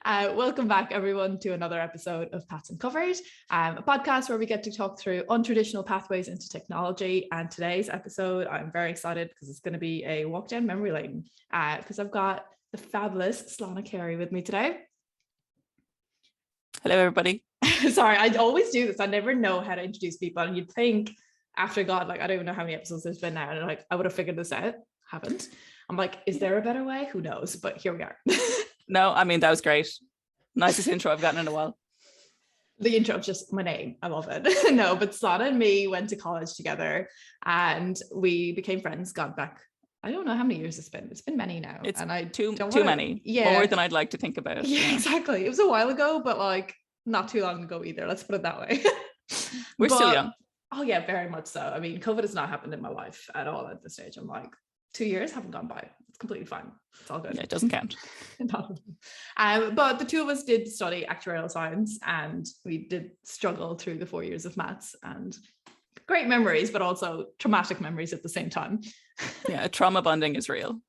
Welcome back, everyone, to another episode of Paths Uncovered, a podcast where we get to talk through untraditional pathways into technology. And today's episode, I'm very excited because it's going to be a walk down memory lane because I've got the fabulous Sláine Carey with me today. Hello, everybody. Sorry, I always do this. I never know how to introduce people. And you'd think after God, like, I don't even know how many episodes there's been now. And like, I would have figured this out. Haven't. I'm like, is there a better way? Who knows? But here we are. No, I mean, that was great. Nicest intro I've gotten in a while. The intro of just my name. I love it. No, but Sláine and me went to college together and we became friends, got back. I don't know how many years it's been. It's been many now. It's and I too wanna, many. Yeah. More than I'd like to think about. Yeah, exactly. It was a while ago, but like not too long ago either. Let's put it that way. We're still young. Oh yeah, very much so. I mean, COVID has not happened in my life at all at this stage. I'm like, 2 years haven't gone by. It's completely fine. It's all good. Yeah, it doesn't count. But the two of us did study actuarial science and we did struggle through the 4 years of maths, and great memories, but also traumatic memories at the same time. Yeah, trauma bonding is real.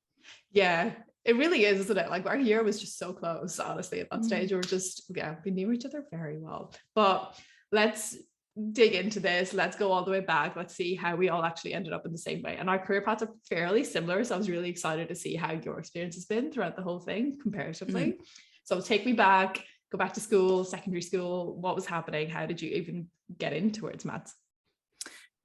Yeah, it really is, isn't it? Like our year was just so close, honestly, at that stage. We knew each other very well. But let's dig into this. Let's go all the way back. Let's see how we all actually ended up in the same way. And our career paths are fairly similar. So I was really excited to see how your experience has been throughout the whole thing comparatively. So take me back, go back to school, secondary school. What was happening? How did you even get in towards maths?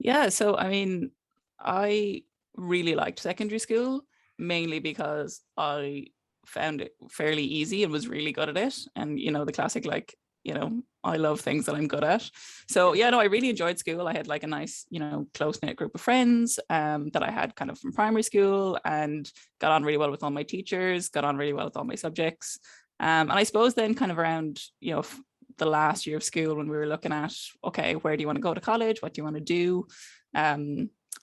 Yeah, so I mean, I really liked secondary school, mainly because I found it fairly easy and was really good at it. And, you know, the classic, like, you know, I love things that I'm good at. So yeah, no, I really enjoyed school. I had like a nice, you know, close-knit group of friends that I had kind of from primary school, and got on really well with all my teachers, got on really well with all my subjects. And I suppose then kind of around, you know, the last year of school when we were looking at, okay, where do you want to go to college? What do you want to do?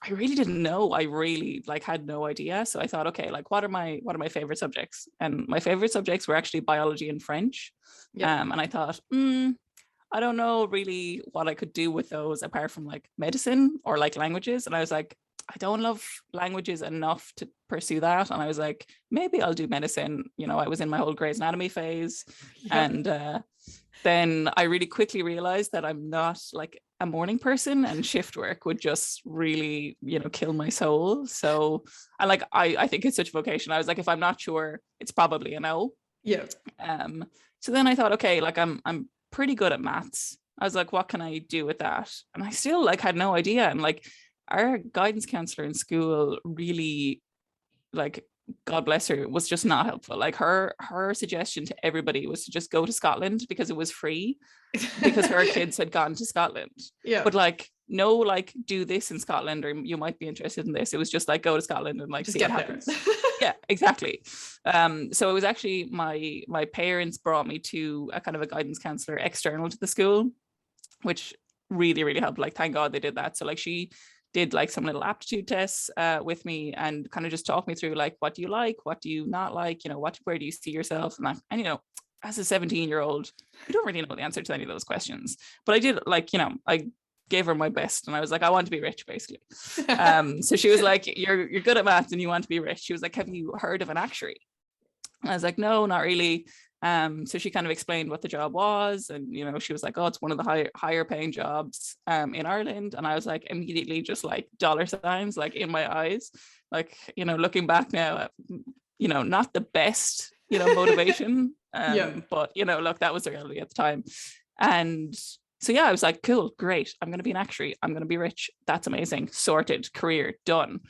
I really didn't know. I really like had no idea. So I thought, okay, like what are my favorite subjects? And my favorite subjects were actually biology and French. And I thought, I don't know really what I could do with those apart from like medicine or like languages. And I was like, I don't love languages enough to pursue that. And I was like, maybe I'll do medicine. You know, I was in my whole Grey's Anatomy phase. And then I really quickly realized that I'm not like a morning person, and shift work would just really, you know, kill my soul. So I think it's such a vocation. I was like, if I'm not sure, it's probably a no. Yeah. So then I thought, okay, like I'm pretty good at maths. I was like, what can I do with that? And I still like had no idea. And like our guidance counselor in school really, like, God bless her, was just not helpful. Like her suggestion to everybody was to just go to Scotland because it was free, because her kids had gone to Scotland. Yeah. But like, no, like do this in Scotland or you might be interested in this. It was just like go to Scotland and like just see what happens. Yeah, exactly. So it was actually my parents brought me to a kind of a guidance counselor external to the school, which really, really helped. Like, thank God they did that. So like she did like some little aptitude tests with me and kind of just talk me through like, what do you like? What do you not like? You know, where do you see yourself? And you know, as a 17-year-old, you don't really know the answer to any of those questions. But I did, like, you know, I gave her my best and I was like, I want to be rich, basically. So she was like, you're good at maths and you want to be rich. She was like, have you heard of an actuary? And I was like, no, not really. So she kind of explained what the job was, and you know, she was like, oh, it's one of the higher paying jobs in Ireland. And I was like, immediately just like dollar signs like in my eyes, like, you know, looking back now, you know, not the best, you know, motivation. But you know, look, that was the reality at the time. And so yeah, I was like, cool, great, I'm going to be an actuary, I'm going to be rich, that's amazing, sorted, career done.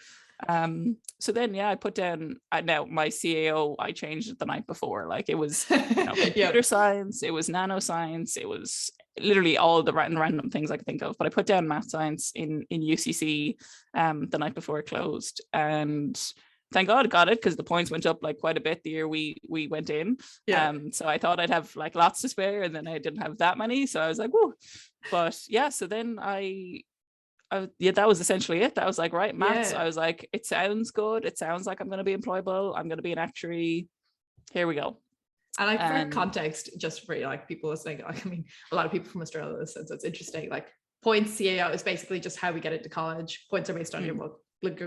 So then, yeah, I put down, now my CAO, I changed it the night before. Like it was, you know, computer science, it was nanoscience, it was literally all the random things I could think of. But I put down math science in UCC the night before it closed. And thank God I got it, because the points went up like quite a bit the year we went in. So I thought I'd have like lots to spare, and then I didn't have that many. So I was like, whoa. But yeah, so then that was essentially it. I was like, right, maths. I was like, it sounds good. It sounds like I'm going to be employable. I'm going to be an actuary. Here we go. And like for context, just for like people listening, I mean, a lot of people from Australia listen, so it's interesting. Like points CAO is basically just how we get into college. Points are based on your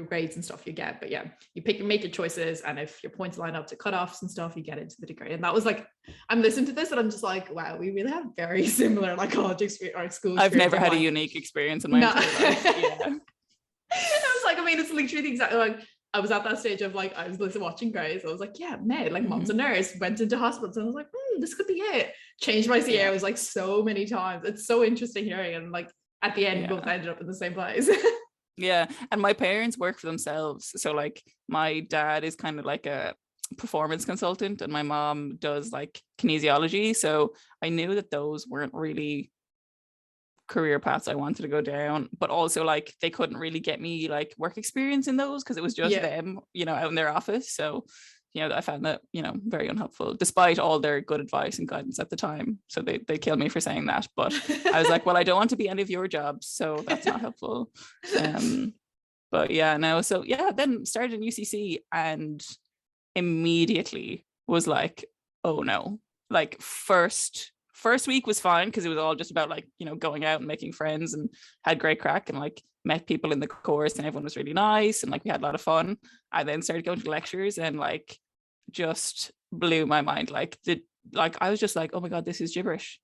grades and stuff you get. But yeah, you make your choices, and if your points line up to cutoffs and stuff, you get into the degree. And that was like, I'm listening to this and I'm just like, wow, we really have very similar like college experience or school I've experience. never I'm had a like, unique experience in my no. entire life. Yeah. I was like, I mean, it's literally the exact like I was at that stage of like I was listening watching Grey's. I was like, yeah, Med, like mom's a nurse, went into hospitals, and I was like, this could be it. Changed my CA. I was like so many times. It's so interesting hearing, and like at the end, we both ended up in the same place. Yeah, and my parents work for themselves, so like my dad is kind of like a performance consultant and my mom does like kinesiology, so I knew that those weren't really career paths I wanted to go down, but also like they couldn't really get me like work experience in those because it was just them, out in their office. So I found that very unhelpful despite all their good advice and guidance at the time. So they killed me for saying that, but I was like, well, I don't want to be any of your jobs, so that's not helpful. But then started in UCC and immediately was like, oh no, like first week was fine because it was all just about like going out and making friends and had great crack and like met people in the course and everyone was really nice and like we had a lot of fun. I then started going to lectures and like just blew my mind. Like I was just like, oh my god, this is gibberish.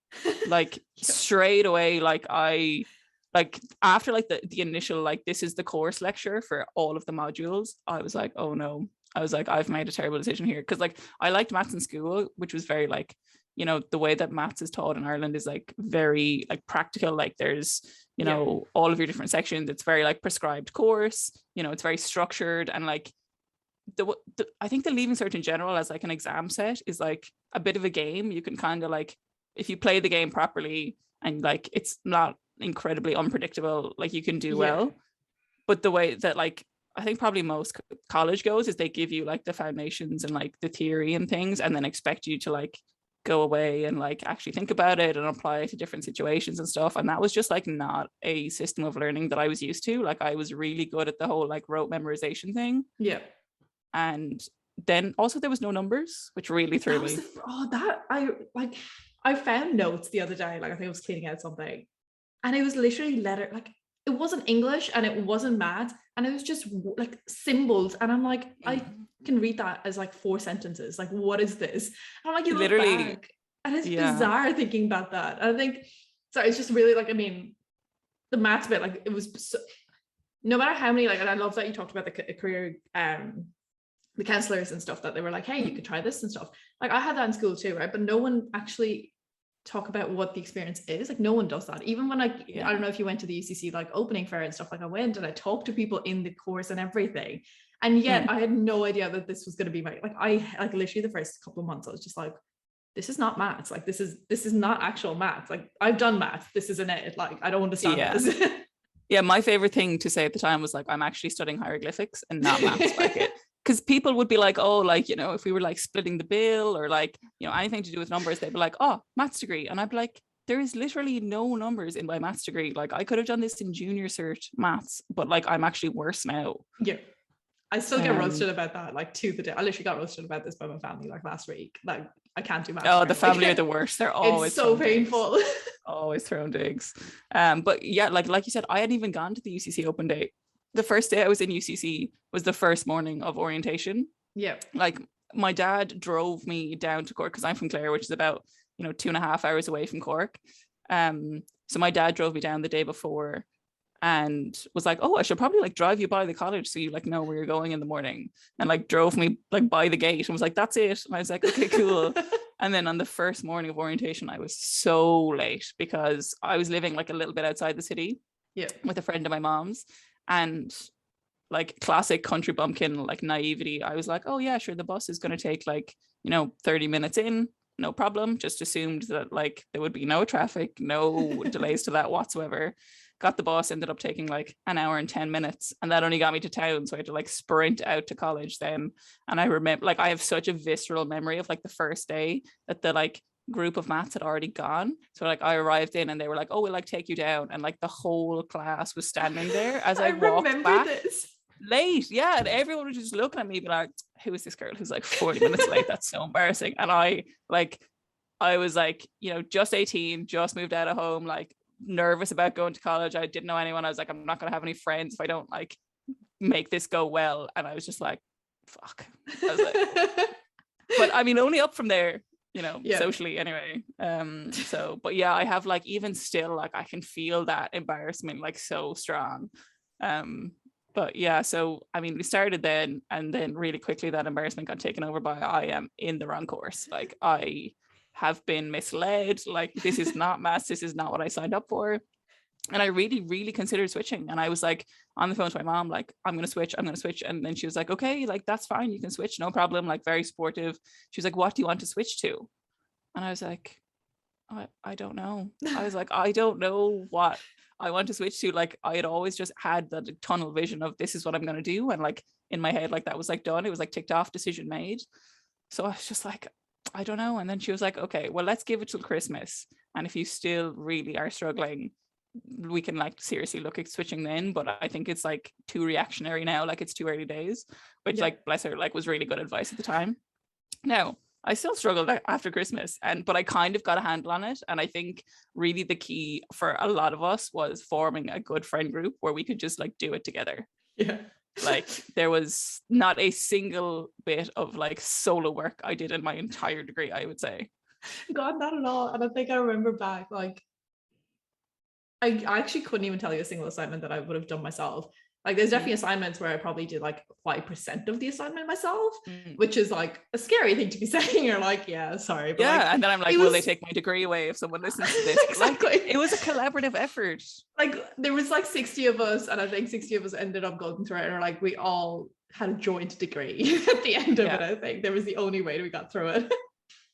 Like straight away, like I like after like the initial like this is the course lecture for all of the modules, I was like, oh no. I was like, I've made a terrible decision here, because like I liked maths in school, which was very like the way that maths is taught in Ireland is like very like practical. Like there's all of your different sections. It's very like prescribed course. It's very structured, and like I think the Leaving Cert in general as like an exam set is like a bit of a game. You can kind of like, if you play the game properly and like it's not incredibly unpredictable, like you can do well. But the way that like I think probably most college goes is they give you like the foundations and like the theory and things, and then expect you to like go away and like actually think about it and apply it to different situations and stuff. And that was just like not a system of learning that I was used to. Like I was really good at the whole like rote memorization thing. Yeah. And then also there was no numbers, which really threw me. I found notes the other day, like I think I was cleaning out something, and it was literally like it wasn't English and it wasn't math, and it was just like symbols, and I'm like, I can read that as like 4 sentences. Like, what is this? And I'm like, you literally look back, and it's bizarre thinking about that. And I think it's just really like, I mean, the maths bit, like it was so, no matter how many, like, and I love that you talked about the career the counselors and stuff, that they were like, hey, you could try this and stuff. Like I had that in school too, right? But no one actually talk about what the experience is. Like no one does that. Even when I don't know if you went to the UCC like opening fair and stuff, like I went and I talked to people in the course and everything, and yet I had no idea that this was going to be my I literally the first couple of months I was just like, this is not maths. Like this is not actual maths. Like I've done maths, this isn't it. Like I don't understand this. Yeah, my favorite thing to say at the time was like, I'm actually studying hieroglyphics and not maths. Like because people would be like, oh, like, if we were like splitting the bill or like, anything to do with numbers, they'd be like, oh, maths degree. And I'd be like, there is literally no numbers in my maths degree. Like I could have done this in junior cert maths, but like I'm actually worse now. Yeah. I still get roasted about that, like to the day. I literally got roasted about this by my family like last week. Like I can't do maths. Oh, the family are the worst. They're always it's so painful. Always throwing digs. But yeah, like you said, I hadn't even gone to the UCC open day. The first day I was in UCC was the first morning of orientation. Yeah. Like my dad drove me down to Cork because I'm from Clare, which is about 2.5 hours away from Cork. So my dad drove me down the day before and was like, oh, I should probably like drive you by the college so you like know where you're going in the morning, and like drove me like by the gate and was like, that's it. And I was like, okay, cool. And then on the first morning of orientation I was so late because I was living like a little bit outside the city with a friend of my mom's, and like classic country bumpkin like naivety, I was like, oh yeah, sure, the bus is going to take like 30 minutes in, no problem. Just assumed that like there would be no traffic, no delays to that whatsoever. Got the bus, ended up taking like an hour and 10 minutes, and that only got me to town, so I had to like sprint out to college then. And I remember, like, I have such a visceral memory of like the first day that the like group of maths had already gone. So like I arrived in and they were like, oh, we'll like take you down, and like the whole class was standing there as I walked back late. Yeah, and everyone was just looking at me, be like, who is this girl who's like 40 minutes late? That's so embarrassing. And I was like, just 18, just moved out of home, like nervous about going to college. I didn't know anyone. I was like, I'm not gonna have any friends if I don't like make this go well. And I was just like, fuck. I was like, but I mean, only up from there. socially anyway. So, but yeah, I have like, even still, like I can feel that embarrassment like so strong. But yeah, so I mean, we started then, and then really quickly that embarrassment got taken over by, I am in the wrong course. Like I have been misled. Like this is not maths. This is not what I signed up for. And I really, really considered switching. And I was like on the phone to my mom, like, I'm going to switch. And then she was like, okay, like, that's fine. You can switch. No problem. Like, very supportive. She was like, what do you want to switch to? And I was like, I don't know. I was like, I don't know what I want to switch to. Like, I had always just had the tunnel vision of this is what I'm going to do. And like in my head, like that was like done. It was like ticked off, decision made. So I was just like, I don't know. And then she was like, okay, well, let's give it till Christmas. And if you still really are struggling, we can like seriously look at switching then. But I think it's like too reactionary now. Like it's too early days, which like, bless her, like was really good advice at the time. Now, I still struggled after Christmas, but I kind of got a handle on it. And I think really the key for a lot of us was forming a good friend group where we could just like do it together. Yeah. Like there was not a single bit of like solo work I did in my entire degree, I would say. God, not at all. And I think I remember back, like, I actually couldn't even tell you a single assignment that I would have done myself. Like there's definitely assignments where I probably did like 5% of the assignment myself, which is like a scary thing to be saying. You're like, yeah, sorry. But yeah. Like, and then I'm like, will they take my degree away if someone listens to this? Exactly. Like, it was a collaborative effort. Like there was like 60 of us, and I think 60 of us ended up going through it, or like we all had a joint degree at the end of it. I think there was the only way we got through it.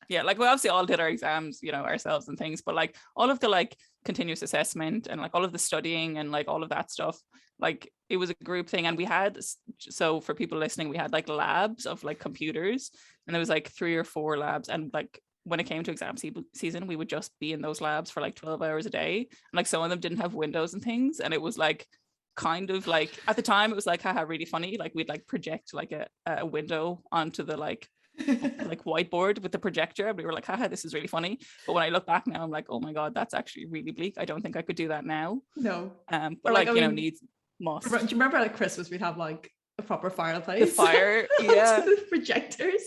Yeah, like we obviously all did our exams, ourselves and things, but like all of the like continuous assessment and like all of the studying and like all of that stuff, like it was a group thing. And we had, so for people listening, we had like labs of like computers, and there was like 3 or 4 labs. And like when it came to exam season, we would just be in those labs for like 12 hours a day. And like some of them didn't have windows and things. And it was like kind of like, at the time it was like, haha, really funny. Like we'd like project like a window onto the like whiteboard with the projector, and we were like, haha, this is really funny. But when I look back now, I'm like, oh my god, that's actually really bleak. I don't think I could do that now. No. But like, needs must. Do you remember at Christmas we'd have like a proper fireplace? The fire, yeah. Projectors.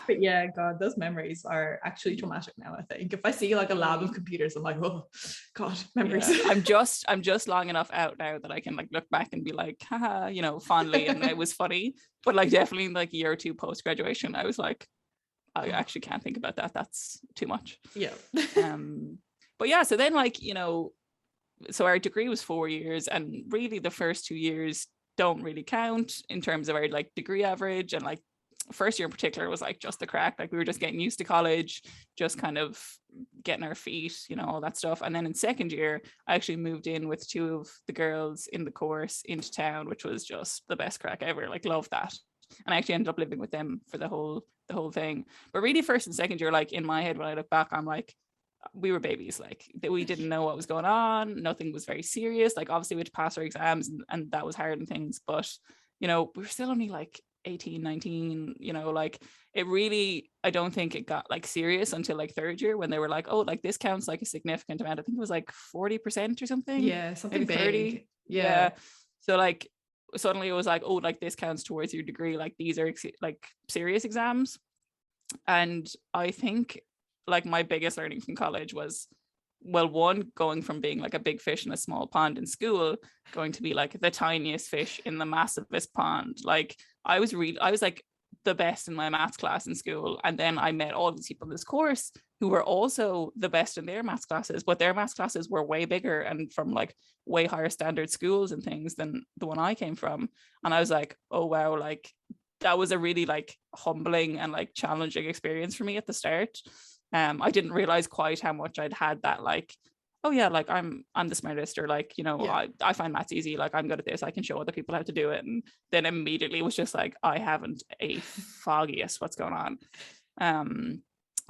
But yeah, God, those memories are actually traumatic now. I think if I see like a lab of computers, I'm like, oh God, memories. Yeah. I'm just long enough out now that I can like look back and be like, haha, fondly, and it was funny. But like definitely like a year or 2 post graduation, I was like, I actually can't think about that. That's too much. Yeah. But yeah, so then like, so our degree was 4 years, and really the first 2 years don't really count in terms of our like degree average. And like first year in particular was like just the crack. Like we were just getting used to college, just kind of getting our feet, all that stuff. And then in second year, I actually moved in with 2 of the girls in the course into town, which was just the best crack ever. Like loved that. And I actually ended up living with them for the whole thing. But really first and second year, like in my head, when I look back, I'm like, we were babies. Like we didn't know what was going on. Nothing was very serious. Like obviously we had to pass our exams, and that was hard and things, but we were still only like 18, 19, like it really, I don't think it got like serious until like third year, when they were like, oh, like this counts like a significant amount. I think it was like 40% or something. Yeah, something maybe big. 30. Yeah. So like suddenly it was like, oh, like this counts towards your degree. Like these are like serious exams. And I think like my biggest learning from college was, well, one, going from being like a big fish in a small pond in school, going to be like the tiniest fish in the massivest pond. Like I was like the best in my maths class in school. And then I met all these people in this course who were also the best in their maths classes, but their maths classes were way bigger and from like way higher standard schools and things than the one I came from. And I was like, oh wow, like that was a really like humbling and like challenging experience for me at the start. I didn't realize quite how much I'd had that like, oh yeah, like I'm the smartest, or like, I find maths easy, like I'm good at this, I can show other people how to do it. And then immediately was just like, I haven't a foggiest what's going on.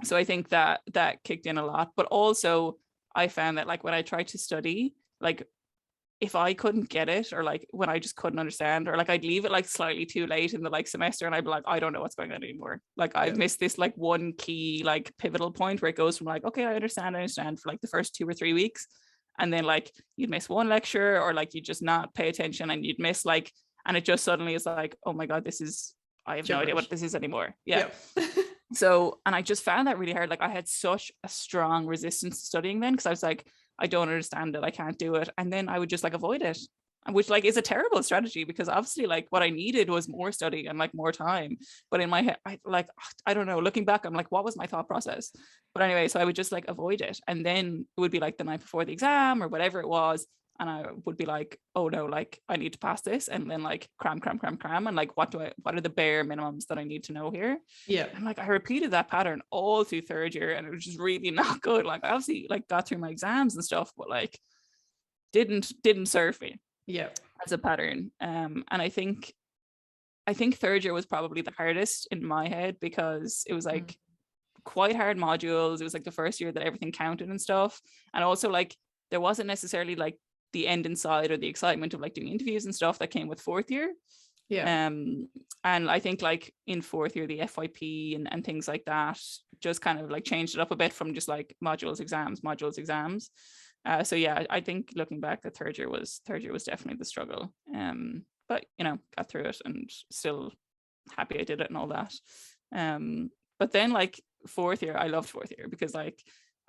So I think that kicked in a lot. But also I found that like when I tried to study, like if I couldn't get it, or like when I just couldn't understand, or like I'd leave it like slightly too late in the like semester, and I'd be like, I don't know what's going on anymore. Like I've missed this like one key like pivotal point where it goes from like, okay, I understand for like the first 2 or 3 weeks, and then like you'd miss one lecture, or like you'd just not pay attention and you'd miss like, and it just suddenly is like, oh my god, I have no idea what this is anymore. Yeah. So, and I just found that really hard. Like I had such a strong resistance to studying then, because I was like, I don't understand it, I can't do it. And then I would just like avoid it, which like is a terrible strategy, because obviously like what I needed was more study and like more time. But in my head, I don't know, looking back, I'm like, what was my thought process? But anyway, so I would just like avoid it. And then it would be like the night before the exam or whatever it was. And I would be like, oh no, like I need to pass this. And then like cram. And like, what are the bare minimums that I need to know here? Yeah. And like I repeated that pattern all through third year, and it was just really not good. Like I obviously like got through my exams and stuff, but like didn't serve me Yeah. as a pattern. And I think third year was probably the hardest in my head, because it was like quite hard modules. It was like the first year that everything counted and stuff. And also like there wasn't necessarily like the end in sight or the excitement of like doing interviews and stuff that came with fourth year. Yeah. And I think like in fourth year, the FYP and things like that just kind of like changed it up a bit from just like modules, exams. So yeah, I think looking back, the third year was definitely the struggle. But you know, got through it and still happy I did it and all that. But then like fourth year, I loved fourth year, because like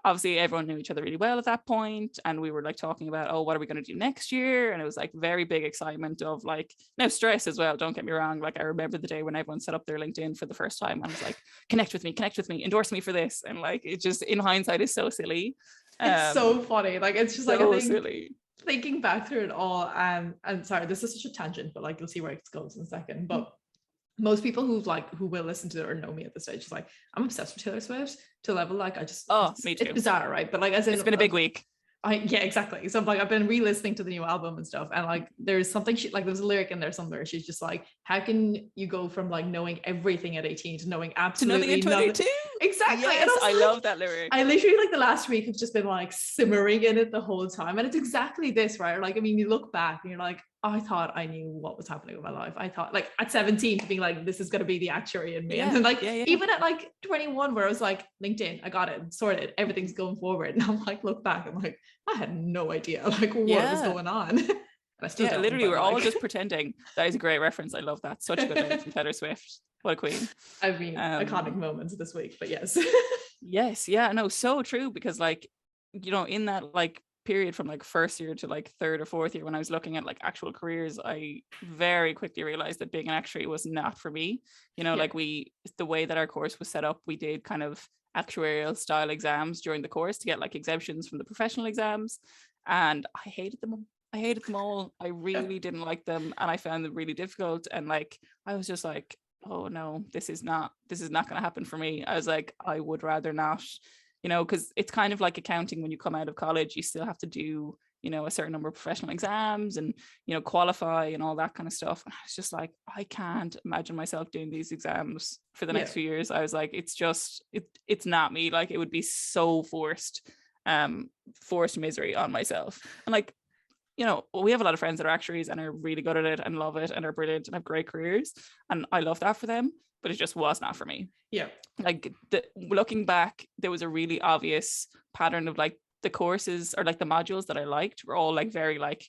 obviously everyone knew each other really well at that point, and we were like talking about, oh, what are we going to do next year? And it was like very big excitement of like, now stress as well, don't get me wrong. Like I remember the day when everyone set up their LinkedIn for the first time, and was like, connect with me, endorse me for this. And like it just in hindsight is so silly. It's so funny. Like it's just so like I think silly. thinking back through it all, and sorry, this is such a tangent, but like you'll see where it goes in a second. But most people who will listen to it or know me at this stage is like, I'm obsessed with Taylor Swift to a level like Me too. It's bizarre, right? But like as in, it's been a big week. Yeah, exactly. So like I've been re-listening to the new album and stuff, and like there's something there's a lyric in there somewhere. She's just like, how can you go from like knowing everything at 18 to knowing absolutely nothing? Exactly. Yes, I love that lyric. I literally like the last week have just been like simmering in it the whole time, and it's exactly this, right? Like I mean, you look back and you're like, I thought I knew what was happening with my life. I thought like at 17 to being like, this is going to be the actuary in me. And then like, even at like 21, where I was like, LinkedIn, I got it sorted. Everything's going forward. And I'm like, look back. I'm like, I had no idea like what was going on. I still don't, literally we're all just pretending. That is a great reference. I love that. Such a good lyric from Taylor Swift. What a queen. I mean, iconic moments this week, but yes. Yes. Yeah, no, so true. Because like, you know, in that like period from like first year to like third or fourth year, when I was looking at like actual careers, I very quickly realized that being an actuary was not for me. You know, like the way that our course was set up, we did kind of actuarial style exams during the course to get like exemptions from the professional exams, and I hated them all. I really didn't like them, and I found them really difficult. And like I was just like, oh no, this is not going to happen for me. I was like, I would rather not, you know, because it's kind of like accounting. When you come out of college, you still have to do, you know, a certain number of professional exams and, you know, qualify and all that kind of stuff. And I was just like, I can't imagine myself doing these exams for the next few years. I was like, it's not me. Like it would be so forced misery on myself. And like, you know, we have a lot of friends that are actuaries and are really good at it and love it and are brilliant and have great careers. And I love that for them, but it just was not for me. Yeah. Like looking back, there was a really obvious pattern of like the courses or like the modules that I liked were all like very like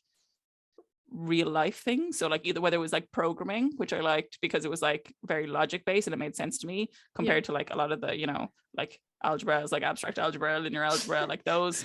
real life things. So like either whether it was like programming, which I liked because it was like very logic based and it made sense to me, compared to like a lot of the, you know, like algebra is like abstract algebra, linear algebra, like those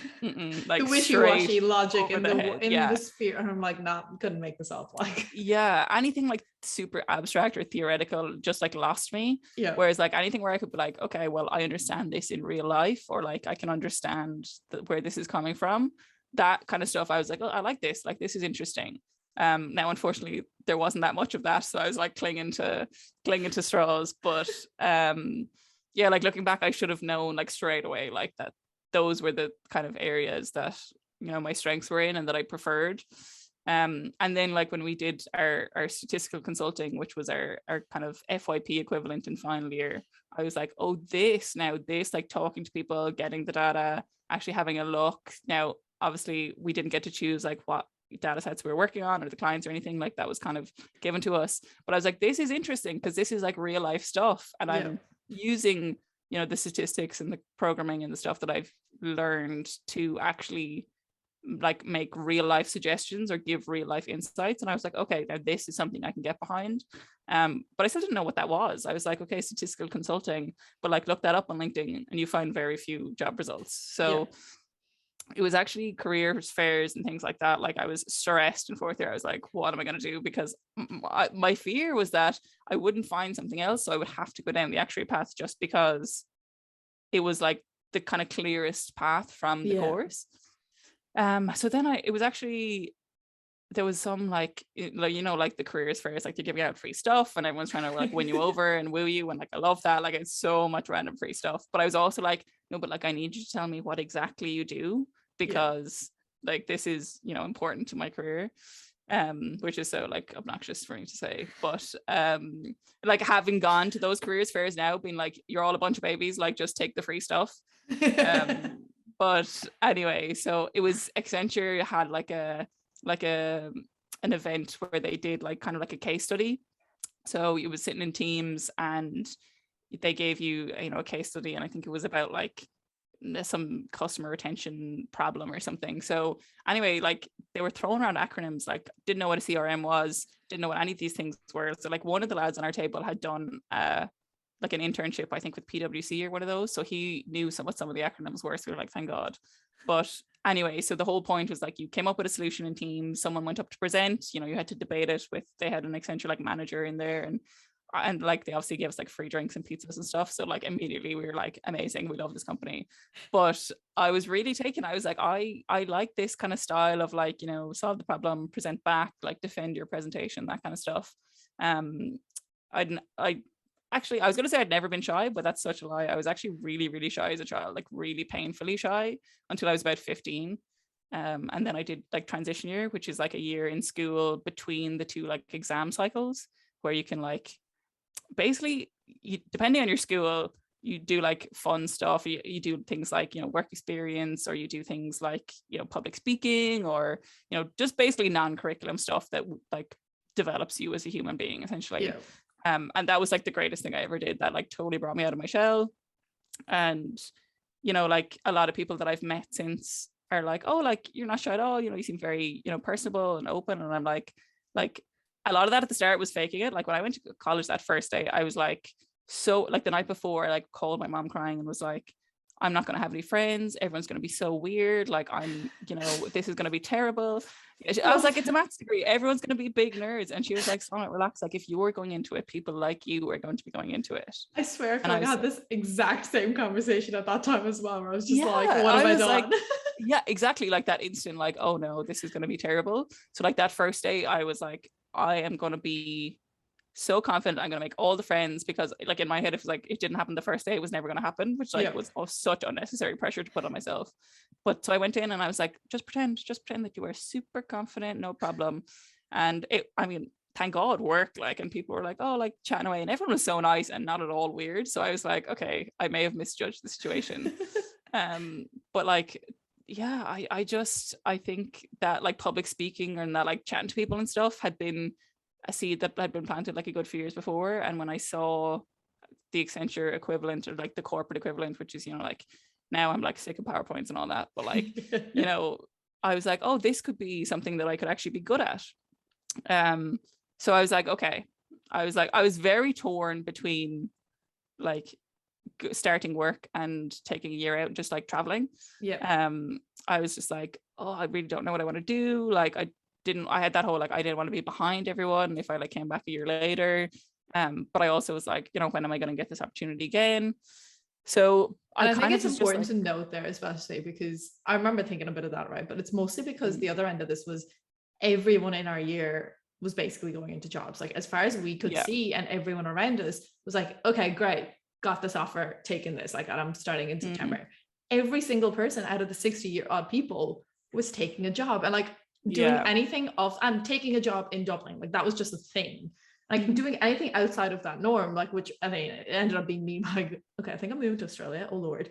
like the wishy-washy logic in the sphere. And I'm like, couldn't make this up. Like anything like super abstract or theoretical just like lost me. Whereas like anything where I could be like, okay, well, I understand this in real life, or like I can understand where this is coming from, that kind of stuff, I was like, oh, I like this, like this is interesting. Now unfortunately there wasn't that much of that, so I was like clinging to straws. But like looking back, I should have known like straight away like that those were the kind of areas that, you know, my strengths were in and that I preferred. And then like when we did our statistical consulting, which was our kind of FYP equivalent in final year, I was like, oh, this like talking to people, getting the data, actually having a look. Now obviously we didn't get to choose like what data sets we were working on or the clients or anything, like that was kind of given to us. But I was like, this is interesting because this is like real life stuff, and I'm using, you know, the statistics and the programming and the stuff that I've learned to actually like make real life suggestions or give real life insights. And I was like, okay, now this is something I can get behind. But I still didn't know what that was. I was like, okay, statistical consulting, but like look that up on LinkedIn and you find very few job results. So it was actually careers fairs and things like that. Like I was stressed in fourth year. I was like, what am I going to do? Because my fear was that I wouldn't find something else. So I would have to go down the actuary path just because it was like the kind of clearest path from the course. So then it was actually, there was some like the careers fairs, like they're giving out free stuff and everyone's trying to like win you over and woo you. And like, I love that. Like it's so much random free stuff. But I was also like, no, but like, I need you to tell me what exactly you do, because like, this is, important to my career. Which is so like obnoxious for me to say, but like having gone to those careers fairs now, being like, you're all a bunch of babies, like just take the free stuff. But anyway, so it was Accenture had like an event where they did like kind of like a case study. So you was sitting in teams and they gave you, a case study, and I think it was about like some customer retention problem or something. So anyway, like they were throwing around acronyms, like didn't know what a CRM was, didn't know what any of these things were. So like one of the lads on our table had done like an internship, I think with PwC or one of those. So he knew what some of the acronyms were. So we were like, thank God. But anyway, so the whole point was like you came up with a solution in teams, someone went up to present, you had to debate it with, they had an Accenture like manager in there, and like they obviously gave us like free drinks and pizzas and stuff. So like immediately we were like, amazing, we love this company. But I was really taken. I was like, I like this kind of style of like, solve the problem, present back, like defend your presentation, that kind of stuff. I was going to say I'd never been shy, but that's such a lie. I was actually really, really shy as a child, like really painfully shy until I was about 15. And then I did like transition year, which is like a year in school between the two like exam cycles, where you can like, basically, depending on your school, you do like fun stuff. You do things like, work experience, or you do things like, public speaking, or, just basically non-curriculum stuff that like develops you as a human being, essentially. And that was like the greatest thing I ever did. That like totally brought me out of my shell. And, like a lot of people that I've met since are like, oh, like you're not shy at all. You seem very, personable and open. And I'm like a lot of that at the start was faking it. Like when I went to college that first day, I was like, so like the night before, I like called my mom crying and was like, I'm not going to have any friends. Everyone's going to be so weird. Like this is going to be terrible. I was like, it's a maths degree. Everyone's going to be big nerds. And she was like, Sláine, relax. Like if you were going into it, people like you are going to be going into it. I swear, I had this exact same conversation at that time as well, where I was just like, what have I done? Like, yeah, exactly. Like that instant, like, oh no, this is going to be terrible. So like that first day, I was like, I am going to be so confident. I'm going to make all the friends, because like in my head, if it didn't happen the first day, it was never going to happen, which like was such unnecessary pressure to put on myself. But so I went in and I was like, just pretend that you are super confident, no problem. And thank God worked, like, and people were like, oh, like chatting away, and everyone was so nice and not at all weird. So I was like, okay, I may have misjudged the situation. But like, yeah, I think that like public speaking and that like chatting to people and stuff had been a seed that had been planted like a good few years before. And when I saw the Accenture equivalent, or like the corporate equivalent, which is, like now I'm like sick of PowerPoints and all that, but like, I was like, oh, this could be something that I could actually be good at. So I was like, okay, I was very torn between like starting work and taking a year out, just like traveling. I was just like, oh, I really don't know what I want to do. Like I had that whole like, I didn't want to be behind everyone if I like came back a year later. But I also was like, when am I going to get this opportunity again? So I think it's important to note there, especially because I remember thinking a bit of that, right? But it's mostly because the other end of this was everyone in our year was basically going into jobs, like as far as we could see, and everyone around us was like, okay, great, got this offer, taking this, like, and I'm starting in September. Every single person out of the 60-year-old people was taking a job and like doing anything of, and taking a job in Dublin, like that was just a thing. Like doing anything outside of that norm, like, which I mean, it ended up being me like, okay, I think I'm moving to Australia. Oh Lord.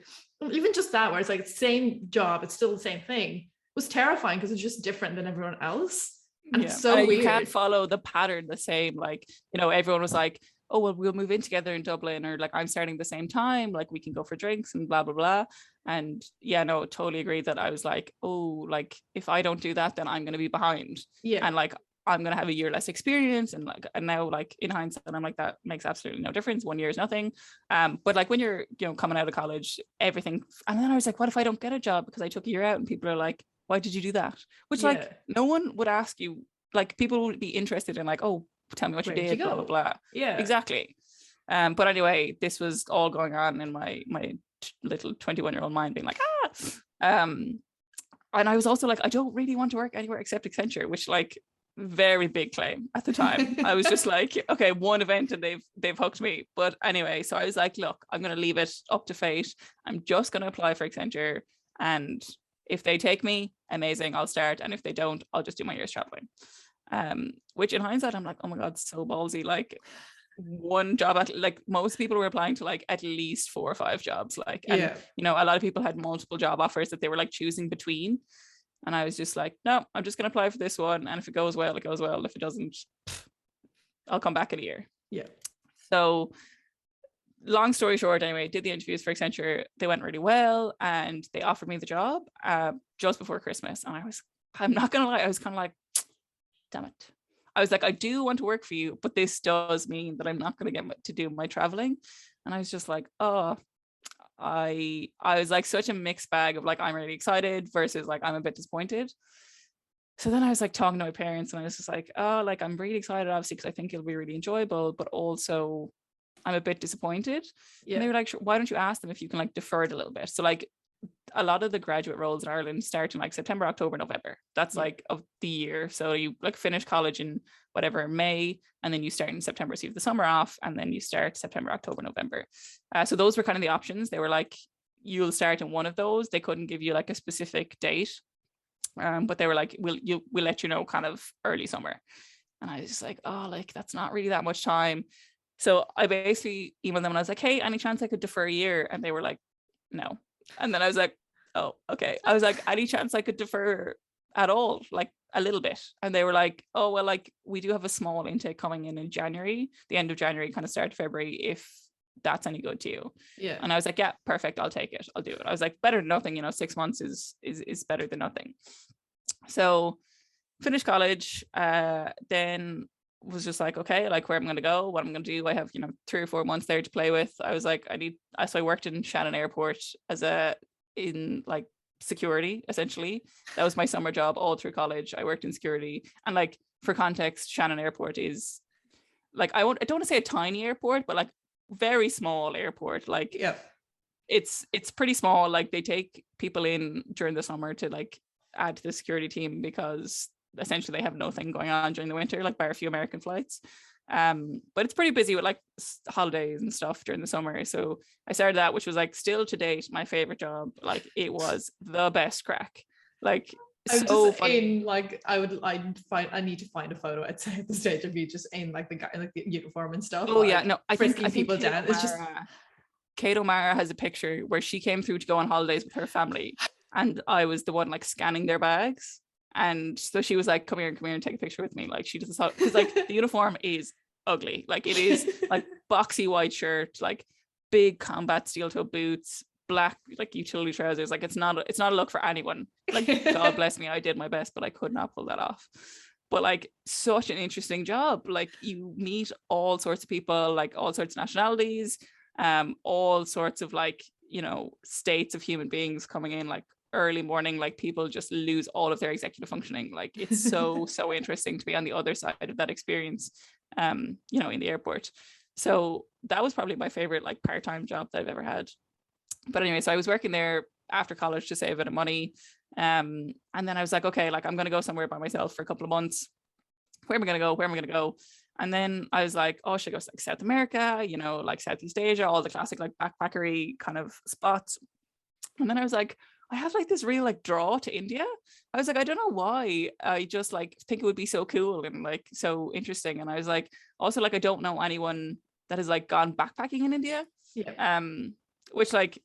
Even just that, where it's like same job, it's still the same thing, was terrifying because it's just different than everyone else. And it's so weird. You can't follow the pattern the same. Like, everyone was like, oh, well, we'll move in together in Dublin, or like I'm starting the same time, like we can go for drinks and blah, blah, blah. And yeah, no, totally agree that I was like, oh, like if I don't do that, then I'm going to be behind. Yeah. And like, I'm going to have a year less experience. And like, and now like in hindsight, I'm like, that makes absolutely no difference. 1 year is nothing. But like when you're, you know, coming out of college, everything. And then I was like, what if I don't get a job because I took a year out? And people are like, why did you do that? Which like no one would ask you. Like people would be interested in like, oh, tell me what you did, blah, blah, blah. Yeah, exactly. But anyway, this was all going on in my little 21-year-old mind being like, and I was also like, I don't really want to work anywhere except Accenture, which like very big claim at the time. I was just like, okay, one event and they've hooked me. But anyway, so I was like, look, I'm going to leave it up to fate. I'm just going to apply for Accenture, and if they take me, amazing, I'll start. And if they don't, I'll just do my years traveling. Which in hindsight, I'm like, oh my God, so ballsy. Like one job at, like most people were applying to like at least 4 or 5 jobs. Like, and you know, a lot of people had multiple job offers that they were like choosing between. And I was just like, no, I'm just going to apply for this one. And if it goes well, it goes well. If it doesn't, I'll come back in a year. Yeah. So long story short, anyway, did the interviews for Accenture. They went really well and they offered me the job just before Christmas. And I'm not going to lie, I was kind of like, damn it. I was like, I do want to work for you, but this does mean that I'm not going to get to do my traveling. And I was just like, oh, I was like such a mixed bag of like, I'm really excited versus like, I'm a bit disappointed. So then I was like talking to my parents and I was just like, oh, like I'm really excited, obviously, because I think it'll be really enjoyable, but also I'm a bit disappointed. Yeah. And they were like, why don't you ask them if you can like defer it a little bit? So like a lot of the graduate roles in Ireland start in like September, October, November. That's like of the year. So you like finish college in whatever May, and then you start in September. So you have the summer off, and then you start September, October, November. So those were kind of the options. They were like, you'll start in one of those. They couldn't give you like a specific date, but they were like, we'll let you know kind of early summer. And I was just like, oh, like that's not really that much time. So I basically emailed them and I was like, hey, any chance I could defer a year? And they were like, no. And then I was like, oh, okay. I was like, any chance I could defer at all, like a little bit? And they were like, oh, well, like we do have a small intake coming in January, the end of January, kind of start of February, if that's any good to you. Yeah. And I was like, yeah, perfect. I'll take it. I'll do it. I was like, better than nothing, you know, 6 months is better than nothing. So finished college, then was just like, okay, like where I'm going to go, what I'm going to do. I have, you know, 3 or 4 months there to play with. I was like, so I worked in Shannon Airport in like security, essentially. That was my summer job all through college. I worked in security. And like for context, Shannon Airport is like, I don't want to say a tiny airport, but like very small airport. Like it's pretty small. Like they take people in during the summer to like add to the security team because essentially they have nothing going on during the winter, like bar a few American flights. But it's pretty busy with like holidays and stuff during the summer. So I started that, which was like still to date my favorite job. Like it was the best crack. Like I'm so just funny. in like I need to find a photo, I'd say, at the stage of you just in like the guy, like the uniform and stuff. Oh like, yeah, no, I think people down. It's just Kate O'Mara has a picture where she came through to go on holidays with her family, and I was the one like scanning their bags. And so she was like, come here and take a picture with me. Like she doesn't, because like the uniform is ugly. Like it is like boxy white shirt, like big combat steel toe boots, black like utility trousers. Like it's not a look for anyone. Like God bless me, I did my best, but I could not pull that off. But like such an interesting job. Like you meet all sorts of people, like all sorts of nationalities, all sorts of like, you know, states of human beings coming in like early morning. Like people just lose all of their executive functioning. Like it's so interesting to be on the other side of that experience, you know, in the airport. So that was probably my favorite like part-time job that I've ever had. But anyway, so I was working there after college to save a bit of money, and then I was like, okay, like I'm gonna go somewhere by myself for a couple of months. Where am I gonna go? And then I was like, oh, should I go to like South America, you know, like Southeast Asia, all the classic like backpackery kind of spots. And then I was like, I have like this real like draw to India. I was like, I don't know why. I just like think it would be so cool and like so interesting. And I was like, also like I don't know anyone that has like gone backpacking in India. Yeah. Which like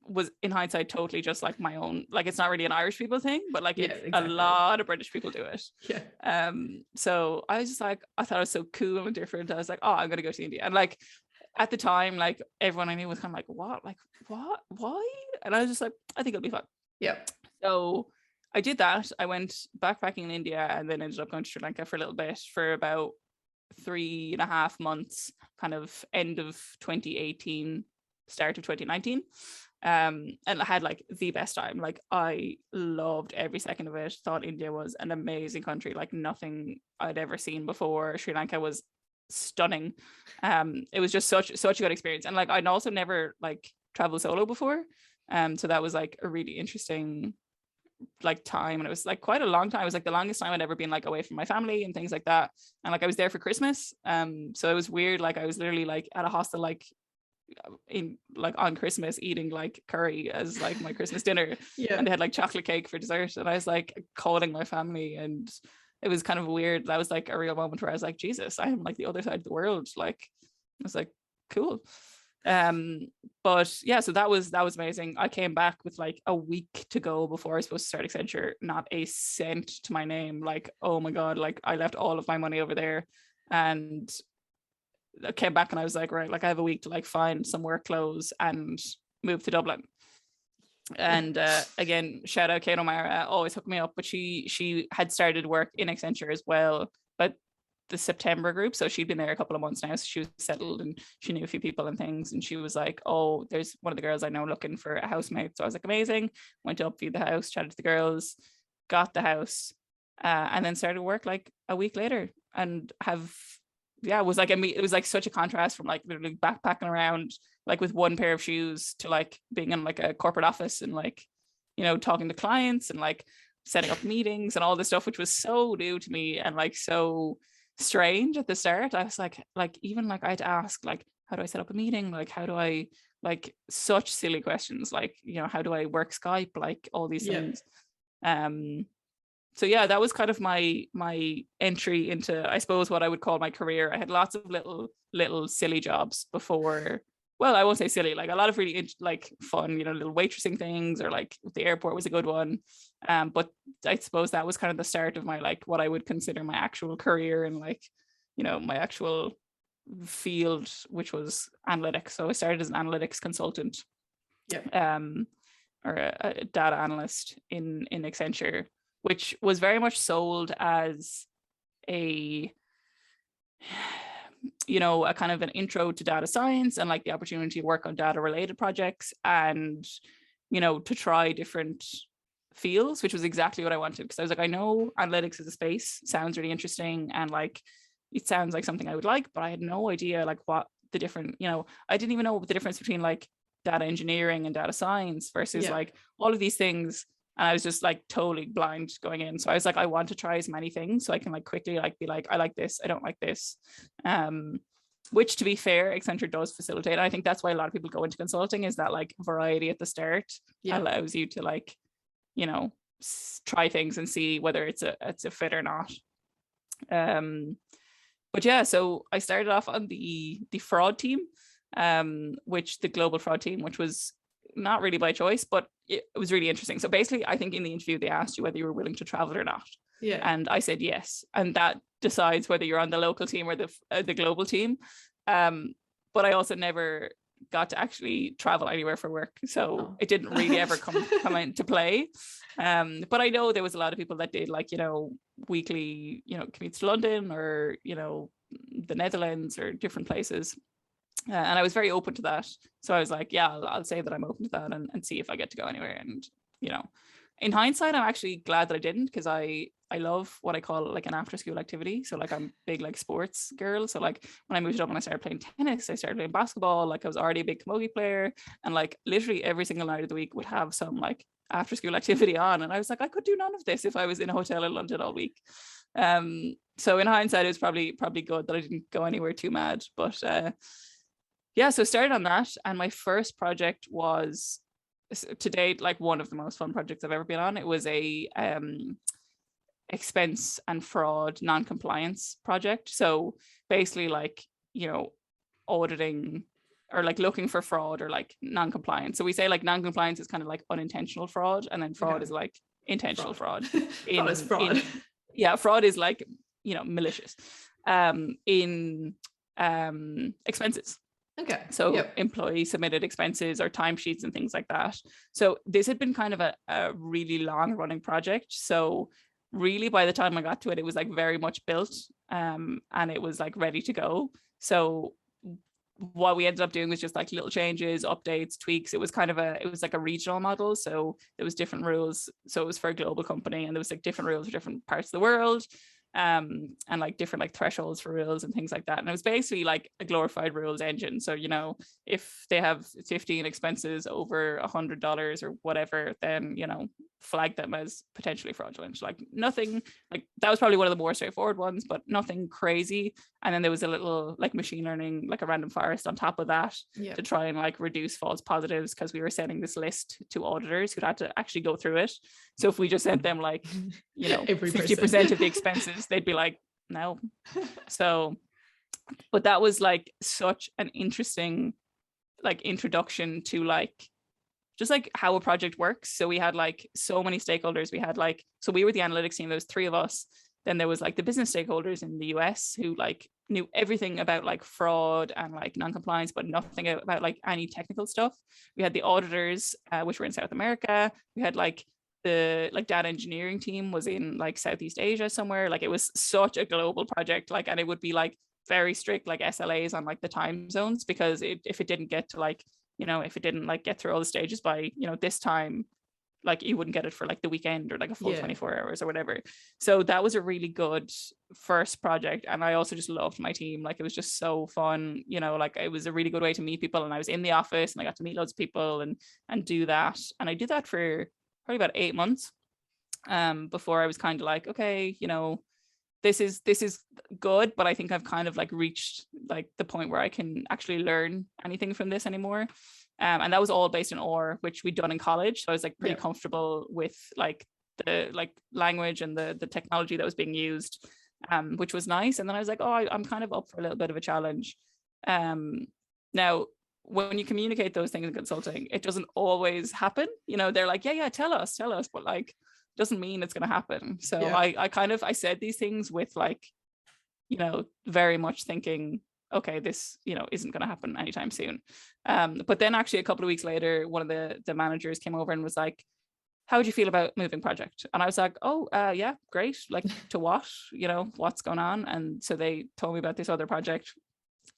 was in hindsight totally just like my own, like it's not really an Irish people thing, but like Yeah, it's exactly. a lot of British people do it. Yeah. So I was just like, I thought it was so cool and different. I was like, oh, I'm gonna go to India. And like at the time, like everyone I knew was kind of like, what? Like, what? Why? And I was just like, I think it'll be fun. Yeah. So I did that. I went backpacking in India and then ended up going to Sri Lanka for a little bit for about 3.5 months, kind of end of 2018, start of 2019. And I had like the best time. Like I loved every second of it. Thought India was an amazing country, like nothing I'd ever seen before. Sri Lanka was stunning. It was just such a good experience. And like I'd also never like traveled solo before. So that was like a really interesting like time, and it was like quite a long time. It was like the longest time I'd ever been like away from my family and things like that. And like I was there for Christmas, so it was weird. Like I was literally like at a hostel, like in like on Christmas, eating like curry as like my Christmas dinner. Yeah. And they had like chocolate cake for dessert, and I was like calling my family, and it was kind of weird. That was like a real moment where I was like, Jesus, I am like the other side of the world. Like I was like, cool. But yeah, so that was amazing. I came back with like a week to go before I was supposed to start Accenture, not a cent to my name. Like, oh my god, like I left all of my money over there, and I came back and I was like, right, like I have a week to like find some work clothes and move to Dublin. And again, shout out Kate O'Mara, always hooked me up, but she had started work in Accenture as well, but the September group, so she'd been there a couple of months now, so she was settled and she knew a few people and things, and she was like, oh, there's one of the girls I know looking for a housemate. So I was like, amazing. Went up, viewed the house, chatted to the girls, got the house, and then started work like a week later. And it was like, I mean, it was like such a contrast from like literally backpacking around like with one pair of shoes to like being in like a corporate office and like, you know, talking to clients and like setting up meetings and all this stuff, which was so new to me and like so strange at the start. I was like even like I had to ask like, how do I set up a meeting? Like, how do I, like such silly questions, like, you know, how do I work Skype, like all these things. So yeah, that was kind of my entry into, I suppose, what I would call my career. I had lots of little silly jobs before. Well, I won't say silly, like a lot of really like fun, you know, little waitressing things, or like the airport was a good one. But I suppose that was kind of the start of my like what I would consider my actual career and like, you know, my actual field, which was analytics. So I started as an analytics consultant, or a data analyst in Accenture, which was very much sold as a, you know, a kind of an intro to data science and like the opportunity to work on data related projects and, you know, to try different fields, which was exactly what I wanted. Because I was like, I know analytics as a space sounds really interesting and like it sounds like something I would like, but I had no idea like what the different, you know, I didn't even know the difference between like data engineering and data science versus like all of these things. And I was just like totally blind going in. So I was like, I want to try as many things so I can like quickly like be like, I like this, I don't like this. Which, to be fair, Accenture does facilitate. I think that's why a lot of people go into consulting, is that like variety at the start allows you to like, you know, try things and see whether it's a fit or not. But yeah, so I started off on the fraud team, which the global fraud team, which was not really by choice, but it was really interesting. So basically, I think in the interview they asked you whether you were willing to travel or not. And I said yes, and that decides whether you're on the local team or the global team. But I also never got to actually travel anywhere for work, so it didn't really ever come into play. But I know there was a lot of people that did like, you know, weekly, you know, commutes to London or, you know, the Netherlands or different places. And I was very open to that. So I was like, yeah, I'll say that I'm open to that and see if I get to go anywhere. And, you know, in hindsight, I'm actually glad that I didn't, because I love what I call like an after school activity. So like I'm big like sports girl. So like when I moved up and I started playing tennis, I started playing basketball, like I was already a big camogie player, and like literally every single night of the week would have some like after school activity on. And I was like, I could do none of this if I was in a hotel in London all week. So in hindsight, it was probably good that I didn't go anywhere too mad. But yeah, so started on that, and my first project was, to date, like one of the most fun projects I've ever been on. It was a expense and fraud non-compliance project. So basically, like, you know, auditing or like looking for fraud or like non-compliance. So we say like non-compliance is kind of like unintentional fraud, and then fraud is like intentional fraud. Fraud is fraud. Fraud is like, malicious in expenses. Okay. So employee submitted expenses or timesheets and things like that. So this had been kind of a really long running project. So really by the time I got to it, it was like very much built, and it was like ready to go. So what we ended up doing was just like little changes, updates, tweaks. It was like a regional model. So there was different rules. So it was for a global company, and there was like different rules for different parts of the world. And like different like thresholds for rules and things like that. And it was basically like a glorified rules engine. So, if they have 15 expenses over $100 or whatever, then, flag them as potentially fraudulent. Like nothing, like that was probably one of the more straightforward ones, but nothing crazy. And then there was a little like machine learning, like a random forest on top of that to try and like reduce false positives, because we were sending this list to auditors who'd had to actually go through it. So if we just sent them like, 50% of the expenses, they'd be like, no. So, but that was like such an interesting like introduction to like just like how a project works. So we had like so many stakeholders. We had like, so we were the analytics team, there was 3 of us. Then there was like the business stakeholders in the US who like knew everything about like fraud and like non-compliance, but nothing about like any technical stuff. We had the auditors, which were in South America. We had like the like data engineering team was in like Southeast Asia somewhere. Like it was such a global project, like, and it would be like very strict like SLAs on like the time zones, because if it didn't get to like, if it didn't like get through all the stages by, this time, like you wouldn't get it for like the weekend or like a full 24 hours or whatever. So that was a really good first project. And I also just loved my team. Like it was just so fun, like it was a really good way to meet people. And I was in the office and I got to meet loads of people and do that. And I did that for probably about 8 months before I was kind of like, okay, this is good, but I think I've kind of like reached like the point where I can actually learn anything from this anymore. And that was all based in OR, which we'd done in college. So I was like pretty comfortable with like the like language and the technology that was being used, which was nice. And then I was like, oh, I'm kind of up for a little bit of a challenge. Now, when you communicate those things in consulting, it doesn't always happen. They're like, yeah, tell us, but like, doesn't mean it's going to happen. So I said these things with like, very much thinking, okay, this, isn't going to happen anytime soon. But then actually a couple of weeks later, one of the managers came over and was like, how would you feel about moving project? And I was like, oh, yeah, great. Like to what, what's going on? And so they told me about this other project.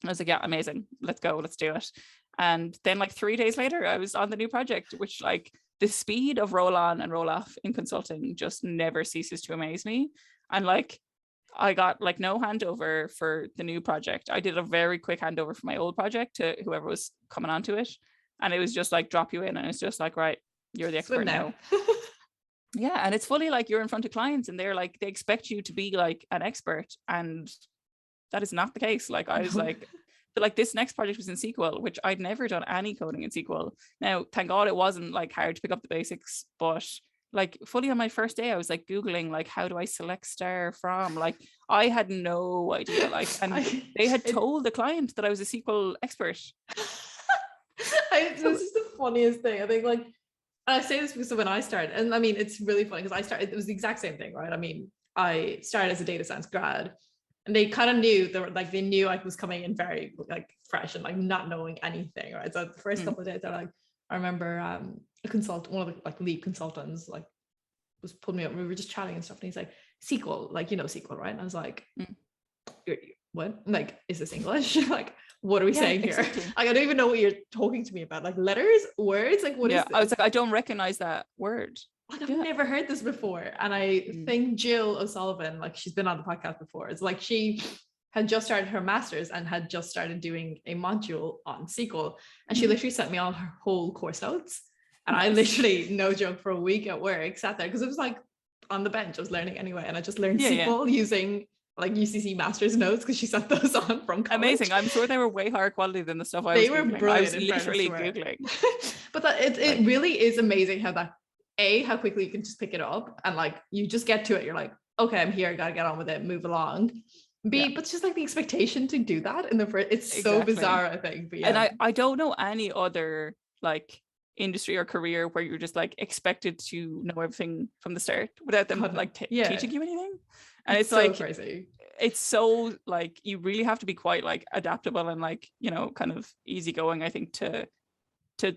And I was like, yeah, amazing. Let's go. Let's do it. And then like 3 days later, I was on the new project, which like the speed of roll on and roll off in consulting just never ceases to amaze me. And like, I got like no handover for the new project. I did a very quick handover for my old project to whoever was coming onto it. And it was just like, drop you in. And it's just like, right, you're the expert now. Yeah. And it's fully like you're in front of clients and they're like, they expect you to be like an expert. And that is not the case. Like I was like this next project was in SQL, which I'd never done any coding in SQL. Now, thank God it wasn't like hard to pick up the basics, but like fully on my first day, I was like Googling, like, how do I select star from? Like, I had no idea. Like, and they had told the client that I was a SQL expert. This is the funniest thing. I think like, I say this because when I started, and I mean, it's really funny because I started, it was the exact same thing, right? I mean, I started as a data science grad. And they kind of knew they knew I was coming in very like fresh and like not knowing anything, right? So the first couple of days, they're like, I remember one of the like lead consultants like was pulling me up. We were just chatting and stuff, and he's like, SQL, like SQL, right? And I was like, what? Like, is this English? Like, what are we saying here? Exactly. Like, I don't even know what you're talking to me about. Like letters, words, like what is this? I was like, I don't recognize that word. Like, I've never heard this before. And I think Jill O'Sullivan, like she's been on the podcast before, it's like she had just started her master's and had just started doing a module on SQL. And she literally sent me all her whole course notes. And I literally, no joke, for a week at work, sat there because it was like on the bench, I was learning anyway. And I just learned SQL using like UCC master's notes because she sent those on from college. Amazing. I'm sure they were way higher quality than the stuff I was Googling. They were brilliant. I was literally Googling. But it really is amazing how that, how quickly you can just pick it up and like you just get to it. You're like, okay, I'm here, I gotta get on with it, move along. But it's just like the expectation to do that in the first, it's so Exactly. bizarre, I think. But And yeah, I don't know any other like industry or career where you're just like expected to know everything from the start without them God, like yeah, teaching you anything. And it's so like crazy. it's so like you really have to be quite like adaptable and like, you know, kind of easygoing, I think, to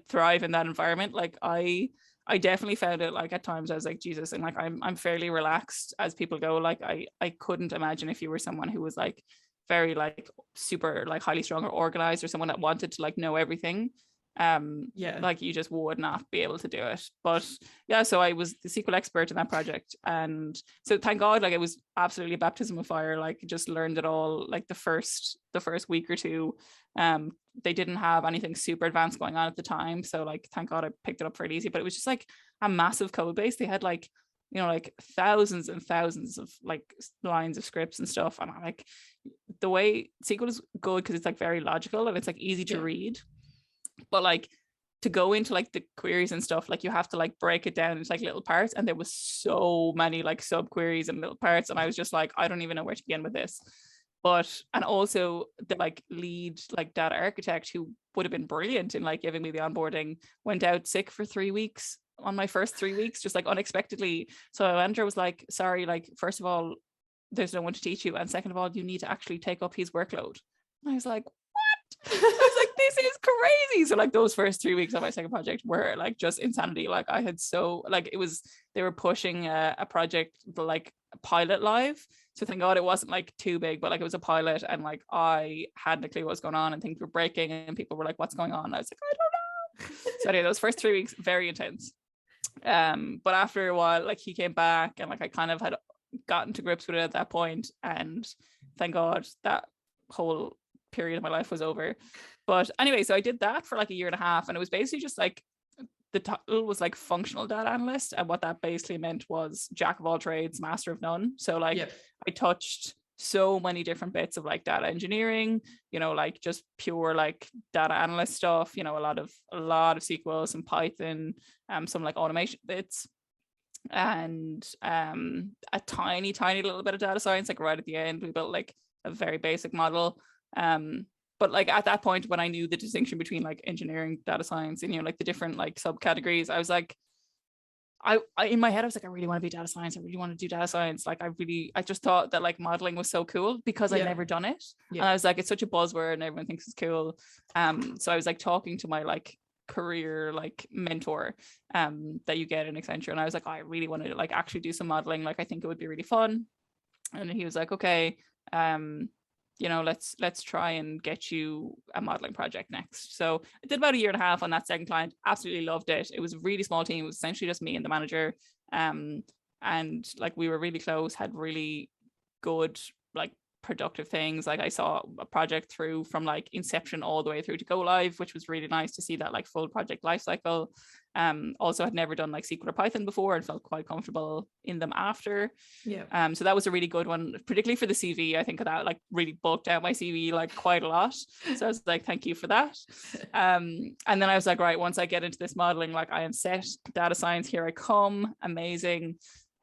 thrive in that environment. Like I definitely found it like at times I was like, Jesus, and like I'm fairly relaxed as people go. Like I couldn't imagine if you were someone who was like very like super like highly strung or organized, or someone that wanted to like know everything. Yeah, Like you just would not be able to do it. But yeah, so I was the SQL expert in that project, and so thank God, like it was absolutely a baptism of fire. Like just learned it all like the first week or two. They didn't have anything super advanced going on at the time, so like thank God I picked it up fairly easy. But it was just like a massive code base. They had like, you know, like thousands and thousands of like lines of scripts and stuff, and I'm like, the way SQL is good because it's like very logical and it's like easy to read, but like to go into like the queries and stuff, like you have to like break it down into like little parts, and there was so many like sub queries and little parts, and I was just like, I don't even know where to begin with this. But and also the like lead like data architect, who would have been brilliant in like giving me the onboarding, went out sick for 3 weeks on my first 3 weeks, just like unexpectedly. So Andrew was like, sorry, like first of all, there's no one to teach you, and second of all, you need to actually take up his workload. And I was like, I was like, this is crazy. So like those first 3 weeks of my second project were like just insanity. Like I had so like it was, they were pushing a project like pilot live. So thank God it wasn't like too big, but like it was a pilot, and like I hadn't a clue what was going on, and things were breaking and people were like, what's going on? And I was like, I don't know. So anyway, those first 3 weeks, very intense. But after a while, like he came back, and like I kind of had gotten to grips with it at that point, and thank God that whole period of my life was over. But anyway, so I did that for like a year and a half, and it was basically just like the title was like functional data analyst, and what that basically meant was jack of all trades, master of none. So like I touched so many different bits of like data engineering, you know, like just pure like data analyst stuff, you know, a lot of SQL, some Python, some like automation bits, and a tiny little bit of data science. Like right at the end we built like a very basic model, but like at that point when I knew the distinction between like engineering, data science, and you know like the different like subcategories, I was like, I in my head I was like, I really want to be data science, I really want to do data science. Like I just thought that like modeling was so cool because I'd never done it, and I was like, it's such a buzzword and everyone thinks it's cool. So I was like talking to my like career like mentor that you get in Accenture, and I was like, oh, I really want to like actually do some modeling, like I think it would be really fun. And he was like, okay, you know, let's try and get you a modeling project next. So I did about a year and a half on that second client. Absolutely loved it. It was a really small team. It was essentially just me and the manager, and like we were really close, had really good like productive things. Like I saw a project through from like inception all the way through to go live, which was really nice to see that like full project life cycle. Also had never done like SQL or Python before and felt quite comfortable in them after. So that was a really good one, particularly for the CV. I think that like really bulked out my CV like quite a lot. So I was like, thank you for that. And then I was like, right, once I get into this modeling, like I am set, data science, here I come, amazing.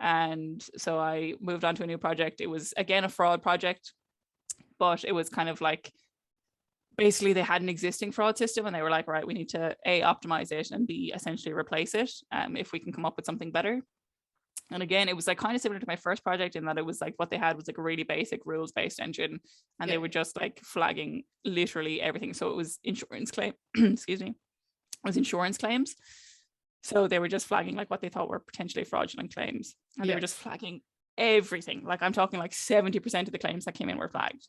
And so I moved on to a new project. It was again a fraud project, but it was kind of like basically they had an existing fraud system, and they were like, right, we need to A, optimize it, and B, essentially replace it if we can come up with something better. And again, it was like kind of similar to my first project in that it was like what they had was like a really basic rules-based engine, and they were just like flagging literally everything. So it was insurance claim, excuse me, it was insurance claims. So they were just flagging like what they thought were potentially fraudulent claims, and they were just flagging everything. Like I'm talking like 70% of the claims that came in were flagged.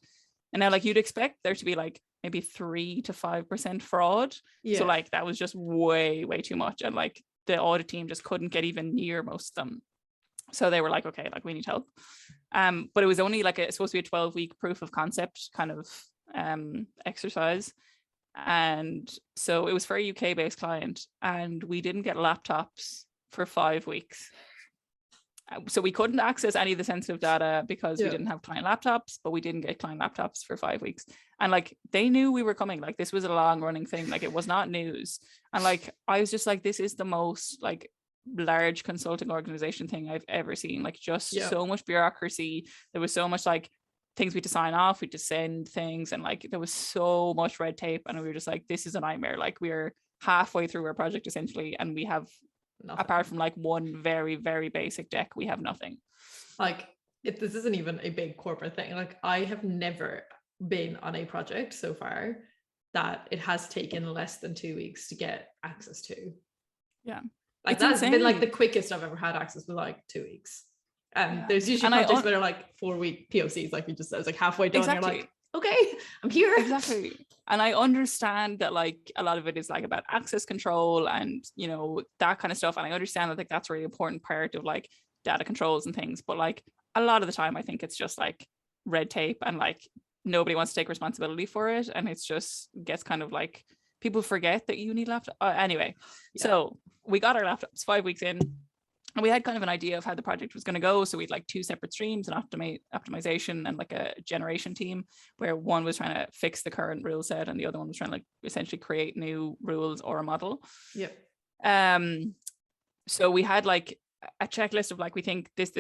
And now like you'd expect there to be like maybe 3 to 5% fraud. So like that was just way too much, and like the audit team just couldn't get even near most of them. So they were like, okay, like we need help. But it was only like supposed to be a 12-week proof of concept kind of exercise. And so it was for a UK based client, and we didn't get laptops for 5 weeks. So we couldn't access any of the sensitive data because we didn't have client laptops, but we didn't get client laptops for 5 weeks. And like they knew we were coming, like this was a long running thing, like it was not news. And like I was just like, this is the most like large consulting organization thing I've ever seen. Like just so much bureaucracy. There was so much like things we had to sign off, we had to send things, and like there was so much red tape, and we were just like, this is a nightmare. Like we're halfway through our project essentially, and we have Nothing. apart from like one very, very basic deck, we have nothing. Like this isn't even a big corporate thing. Like I have never been on a project so far that it has taken less than 2 weeks to get access to. Yeah. Like It's that's insane. been like the quickest I've ever had access with like 2 weeks. And there's usually projects that are like 4-week POCs, like you just said, it's like halfway done. Exactly. You're like, okay, I'm here. Exactly. And I understand that like a lot of it is like about access control and, you know, that kind of stuff. And I understand that like that's a really important part of like data controls and things. But like a lot of the time, I think it's just like red tape and like nobody wants to take responsibility for it. And it's just gets kind of like people forget that you need laptop. Anyway, so we got our laptops 5 weeks in. And we had kind of an idea of how the project was going to go. So we had like 2 separate streams, an optimization and like a generation team, where one was trying to fix the current rule set and the other one was trying to like essentially create new rules or a model. Yep. So we had like a checklist of like, we think this,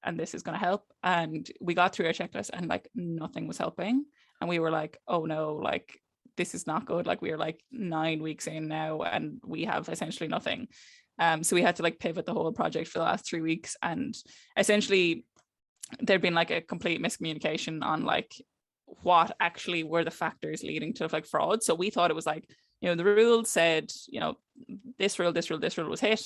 and this is going to help. And we got through our checklist and like nothing was helping. And we were like, oh no, like this is not good. Like we are like 9 weeks in now and we have essentially nothing. So we had to like pivot the whole project for the last 3 weeks, and essentially there'd been like a complete miscommunication on like what actually were the factors leading to like fraud. So we thought it was like, you know, the rule said, you know, this rule was hit,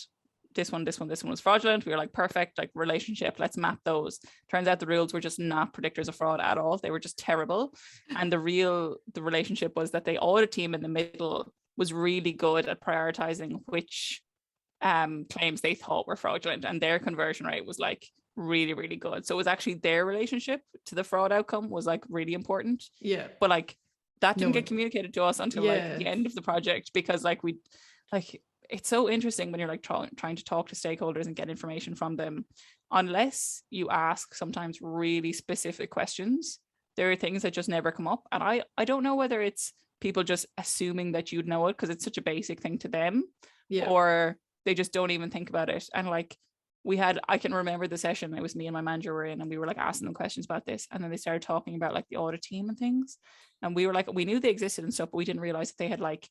this one was fraudulent. We were like, perfect, like relationship, let's map those. Turns out the rules were just not predictors of fraud at all. They were just terrible. And the relationship was that the audit team in the middle was really good at prioritizing which claims they thought were fraudulent, and their conversion rate was like really, really good. So it was actually their relationship to the fraud outcome was like really important. Yeah. But like that didn't get communicated to us until like the end of the project, because like we like it's so interesting when you're like trying to talk to stakeholders and get information from them. Unless you ask sometimes really specific questions, there are things that just never come up. And I don't know whether it's people just assuming that you'd know it because it's such a basic thing to them, or they just don't even think about it. And like I can remember the session, it was me and my manager were in, and we were like asking them questions about this. And then they started talking about like the audit team and things. And we were like, we knew they existed and stuff, but we didn't realize that they had like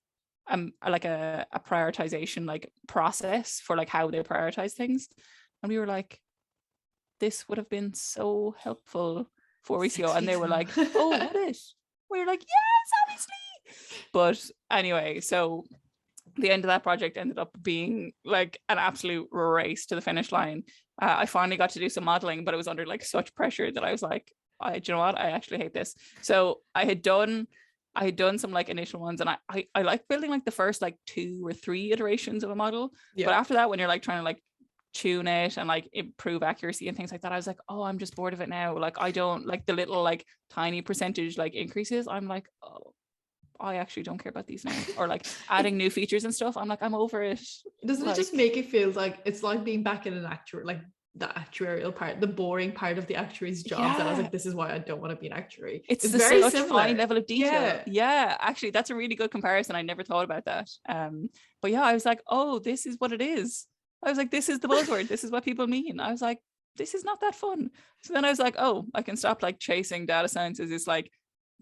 a prioritization like process for like how they prioritize things. And we were like, this would have been so helpful 4 weeks ago. And they were like, oh, would it? We were like, yes, obviously. But anyway, so the end of that project ended up being like an absolute race to the finish line. I finally got to do some modeling, but it was under like such pressure that I was like, do you know what? I actually hate this. So I had done some like initial ones, and I like building like the first like 2 or 3 iterations of a model. But after that, when you're like trying to like tune it and like improve accuracy and things like that, I was like, oh, I'm just bored of it now. Like I don't like the little like tiny percentage like increases. I'm like, oh, I actually don't care about these now. Or like adding new features and stuff, I'm like, I'm over it. Doesn't it just make it feel like it's like being back in an actuary, like the actuarial part, the boring part of the actuary's job, that I was like, this is why I don't want to be an actuary. It's very such similar. Fine level of detail. Yeah, actually that's a really good comparison. I never thought about that. But yeah, I was like, oh, this is what it is. I was like, this is the buzzword. This is what people mean. I was like, this is not that fun. So then I was like, oh, I can stop like chasing data science as this like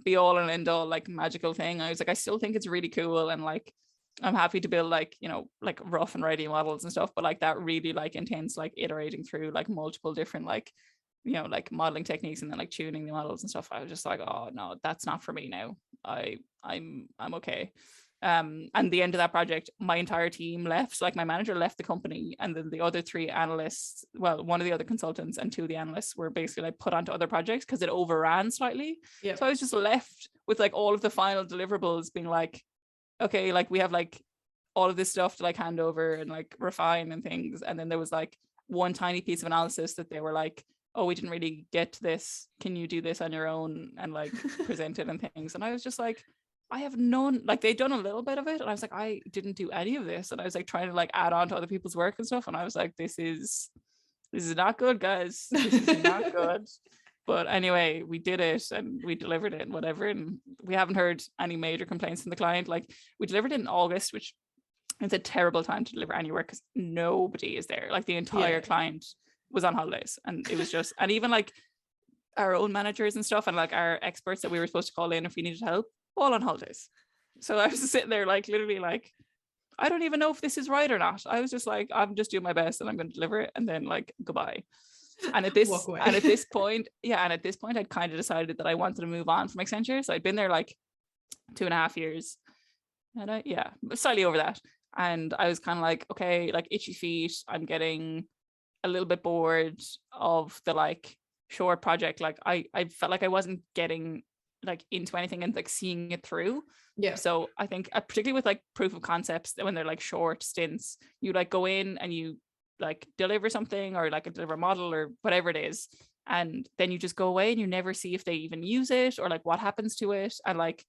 be all and end all like magical thing. I was like, I still think it's really cool, and like I'm happy to build like, you know, like rough and ready models and stuff, but like that really like intense like iterating through like multiple different like, you know, like modeling techniques and then like tuning the models and stuff. I was just like, oh no, that's not for me now. I'm okay. And the end of that project, my entire team left. So like my manager left the company, and then the other 3 analysts, well, one of the other consultants and 2 of the analysts were basically like put onto other projects because it overran slightly. So I was just left with like all of the final deliverables being like, okay, like we have like all of this stuff to like hand over and like refine and things. And then there was like one tiny piece of analysis that they were like, oh, we didn't really get to this. Can you do this on your own and like present it and things? And I was just like, I have none, like they'd done a little bit of it. And I was like, I didn't do any of this. And I was like trying to like add on to other people's work and stuff. And I was like, this is not good, guys. This is not good. But anyway, we did it and we delivered it and whatever. And we haven't heard any major complaints from the client. Like we delivered it in August, which is a terrible time to deliver anywhere because nobody is there. Like the entire client was on holidays, and it was just, and even like our own managers and stuff, and like our experts that we were supposed to call in if we needed help, all on holidays. So I was sitting there like literally like, I don't even know if this is right or not. I was just like, I'm just doing my best and I'm going to deliver it, and then like goodbye. And at this point, I'd kind of decided that I wanted to move on from Accenture. So I'd been there like 2.5 years, and slightly over that. And I was kind of like, okay, like itchy feet. I'm getting a little bit bored of the like short project. Like I felt like I wasn't getting like into anything and like seeing it through. Yeah. So I think particularly with like proof of concepts, when they're like short stints, you like go in and you like deliver something or like deliver a model or whatever it is, and then you just go away and you never see if they even use it or like what happens to it. And like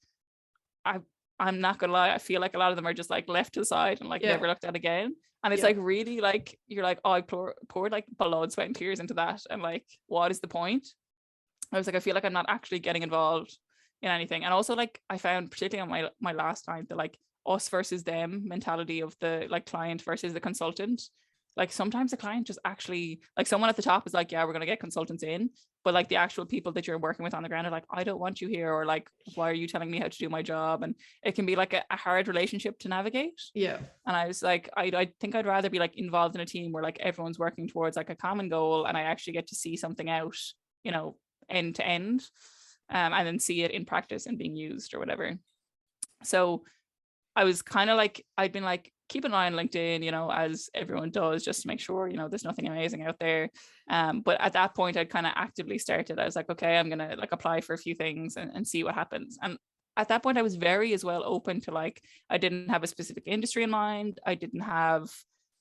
I'm not gonna lie, I feel like a lot of them are just like left to the side and like never looked at again. And it's like really like you're like, oh, I poured like blood, sweat and tears into that, and like what is the point? I was like, I feel like I'm not actually getting involved in anything. And also like I found particularly on my last client, the like us versus them mentality of the like client versus the consultant. Like sometimes the client just actually, like someone at the top is like, yeah, we're going to get consultants in, but like the actual people that you're working with on the ground are like, I don't want you here, or like, why are you telling me how to do my job? And it can be like a hard relationship to navigate. Yeah. And I was like, I think I'd rather be like involved in a team where like everyone's working towards like a common goal, and I actually get to see something out, you know, end to end, and then see it in practice and being used or whatever. So I was kind of like, I'd been like, keep an eye on LinkedIn, you know, as everyone does, just to make sure, you know, there's nothing amazing out there. But at that point, I'd kind of actively started. I was like, okay, I'm going to like apply for a few things and see what happens. And at that point, I was very as well open to like, I didn't have a specific industry in mind. I didn't have,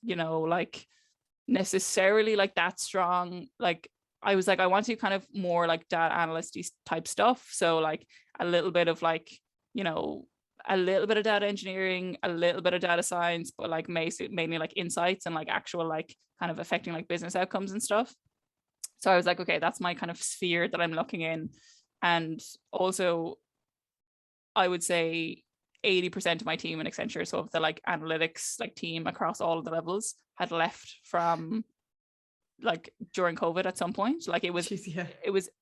you know, like necessarily like that strong, like, I was like, I want to kind of more like data analyst type stuff. So like a little bit of like, you know, a little bit of data engineering, a little bit of data science, but like mainly like insights and like actual like kind of affecting like business outcomes and stuff. So I was like, okay, that's my kind of sphere that I'm looking in. And also I would say 80% of my team in Accenture, so of the like analytics like team across all of the levels, had left from like during COVID at some point. Like it was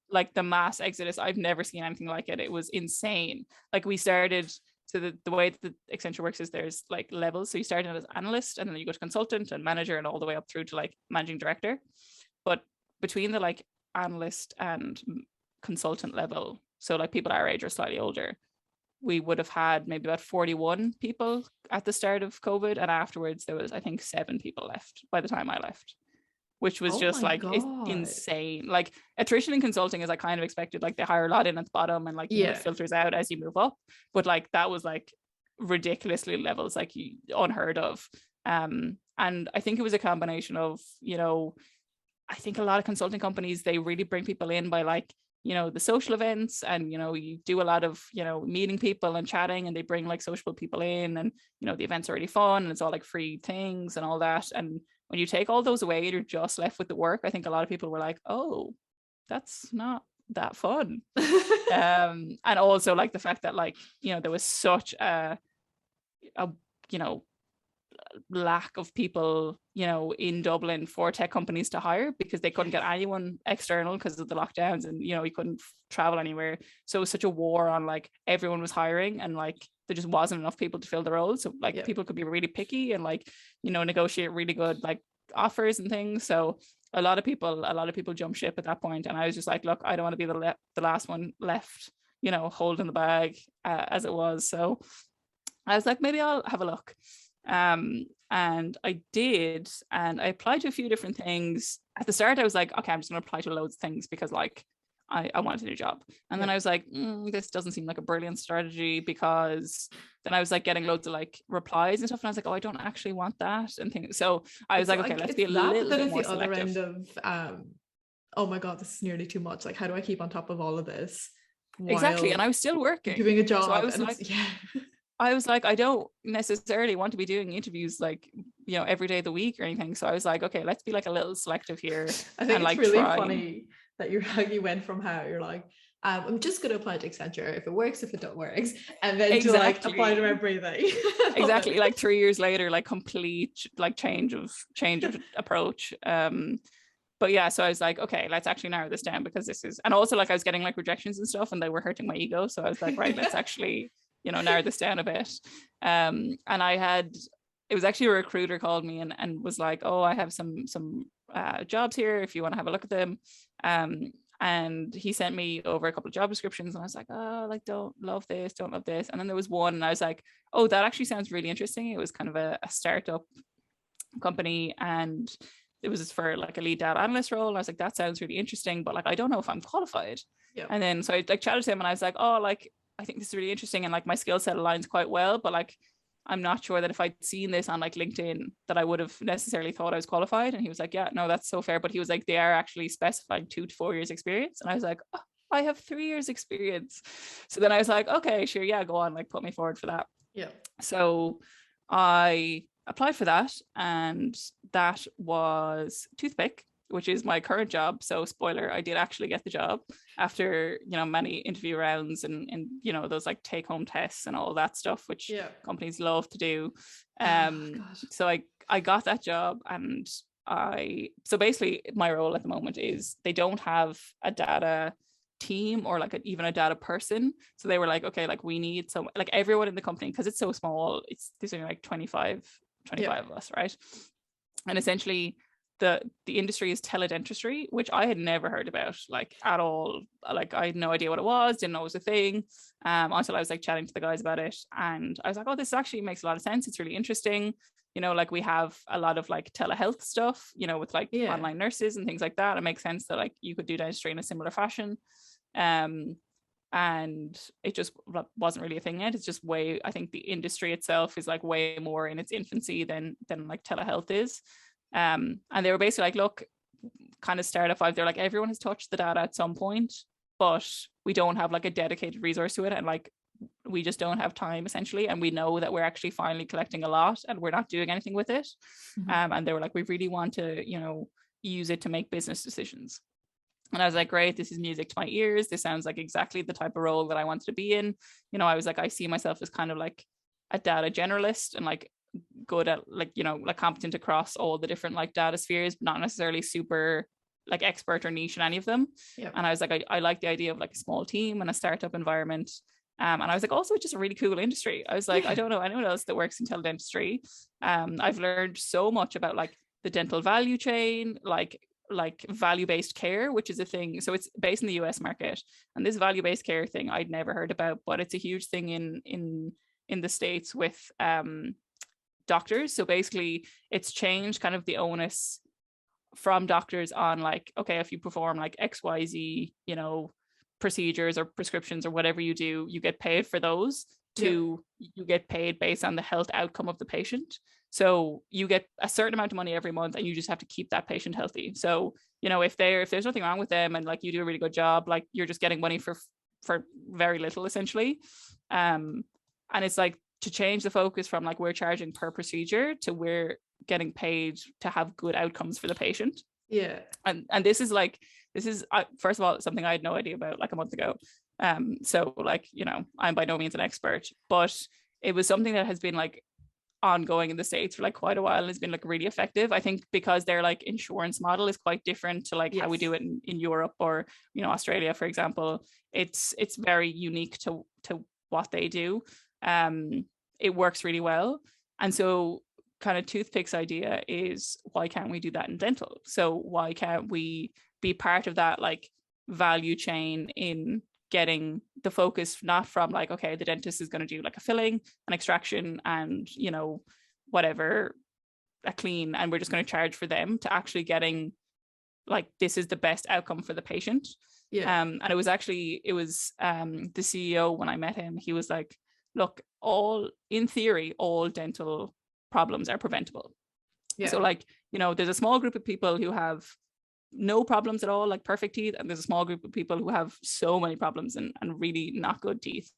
like the mass exodus. I've never seen anything like it. It was insane. Like we started, so the way that the Accenture works is there's like levels. So you start as analyst, and then you go to consultant and manager, and all the way up through to like managing director. But between the like analyst and consultant level, so like people our age or slightly older, we would have had maybe about 41 people at the start of COVID, and afterwards there was, I think, 7 people left by the time I left, which was just like insane. Like attrition in consulting is like kind of expected, like they hire a lot in at the bottom and like you know, it filters out as you move up, but like that was like ridiculously levels like unheard of. And I think it was a combination of, you know, I think a lot of consulting companies, they really bring people in by like, you know, the social events, and you know, you do a lot of, you know, meeting people and chatting, and they bring like social people in, and you know, the events are really fun and it's all like free things and all that. And when you take all those away, you're just left with the work. I think a lot of people were like, oh, that's not that fun. And also like the fact that like, you know, there was such a you know, lack of people, you know, in Dublin for tech companies to hire, because they couldn't get anyone external because of the lockdowns, and you know, you couldn't travel anywhere. So it was such a war on like everyone was hiring, and like there just wasn't enough people to fill the roles. So like people could be really picky and like, you know, negotiate really good like offers and things. So a lot of people jump ship at that point, and I was just like, look, I don't want to be the last one left, you know, holding the bag as it was. So I was like, maybe I'll have a look. And I did, and I applied to a few different things. At the start I was like, okay, I'm just going to apply to loads of things because like I wanted a new job. And then I was like, this doesn't seem like a brilliant strategy, because then I was like getting loads of like replies and stuff, and I was like, oh, I don't actually want that and things. So I was like, okay, let's be a little bit more selective. Other end of oh my god, this is nearly too much, like how do I keep on top of all of this exactly, and I was still working doing a job. So I was like, I was like, I don't necessarily want to be doing interviews like, you know, every day of the week or anything. So I was like, okay, let's be like a little selective here. I think it's really funny that you went from how you're like, I'm just going to apply to Accenture. If it works, if it don't works, and then to like apply to everything. Exactly. Like 3 years later, like complete like change of approach. but yeah, so I was like, okay, let's actually narrow this down, because this is, and also like I was getting like rejections and stuff and they were hurting my ego. So I was like, right, let's actually, narrow this down a bit. And it was actually a recruiter called me and was like, oh, I have some jobs here if you want to have a look at them. And he sent me over a couple of job descriptions and I was like, oh, like, don't love this. And then there was one and I was like, oh, that actually sounds really interesting. It was kind of a startup company and it was for like a lead data analyst role. I was like, that sounds really interesting, but like, I don't know if I'm qualified. Yeah. And then so I like chatted to him and I was like, oh, like, I think this is really interesting and like my skill set aligns quite well, but like, I'm not sure that if I'd seen this on like LinkedIn that I would have necessarily thought I was qualified. And he was like, yeah, no, that's so fair. But he was like, they are actually specifying 2 to 4 years experience. And I was like, oh, I have 3 years experience. So then I was like, okay, sure. Yeah, go on, like put me forward for that. Yeah. So I applied for that and that was Toothpick, which is my current job. So spoiler, I did actually get the job after, many interview rounds and those like take home tests and all that stuff, which companies love to do. So I got that job and so basically my role at the moment is they don't have a data team or like even a data person. So they were like, okay, like we need some, like everyone in the company, because it's so small, there's only like 25 of us, right? And essentially the industry is teledentistry, which I had never heard about like at all. Like I had no idea what it was, didn't know it was a thing, until I was like chatting to the guys about it. And I was like, oh, this actually makes a lot of sense. It's really interesting. Like we have a lot of like telehealth stuff, with like online nurses and things like that. It makes sense that like you could do dentistry in a similar fashion. And it just wasn't really a thing yet. It's just I think the industry itself is like way more in its infancy than like telehealth is. And they were basically like, look, kind of startup vibe. They're like, everyone has touched the data at some point, but we don't have like a dedicated resource to it. And like, we just don't have time essentially. And we know that we're actually finally collecting a lot and we're not doing anything with it. And they were like, we really want to, use it to make business decisions. And I was like, great, this is music to my ears. This sounds like exactly the type of role that I wanted to be in. I was like, I see myself as kind of like a data generalist and like good at like, like competent across all the different like data spheres, but not necessarily super like expert or niche in any of them. And I was like, I like the idea of like a small team and a startup environment. And I was like, also, it's just a really cool industry. I was like, I don't know anyone else that works in teledentistry. I've learned so much about like the dental value chain, like value-based care, which is a thing. So it's based in the US market. And this value-based care thing I'd never heard about, but it's a huge thing in the States with doctors. So basically it's changed kind of the onus from doctors on like, okay, if you perform like XYZ, procedures or prescriptions or whatever you do, you get paid for those, to you get paid based on the health outcome of the patient. So you get a certain amount of money every month and you just have to keep that patient healthy. So, if there's nothing wrong with them and like you do a really good job, like you're just getting money for very little essentially. And it's like to change the focus from like we're charging per procedure to we're getting paid to have good outcomes for the patient. And this is first of all something I had no idea about like a month ago. So like, I'm by no means an expert, but it was something that has been like ongoing in the States for like quite a while and has been like really effective. I think because their like insurance model is quite different to like how we do it in Europe or Australia, for example. It's very unique to what they do. It works really well. And so kind of Toothpick's idea is, why can't we do that in dental? So why can't we be part of that like value chain in getting the focus not from like, okay, the dentist is going to do like a filling, an extraction and whatever, a clean, and we're just going to charge for them, to actually getting like, this is the best outcome for the patient. And it was the CEO, when I met him, he was like, look, in theory all dental problems are preventable. So like, there's a small group of people who have no problems at all, like perfect teeth, and there's a small group of people who have so many problems and really not good teeth.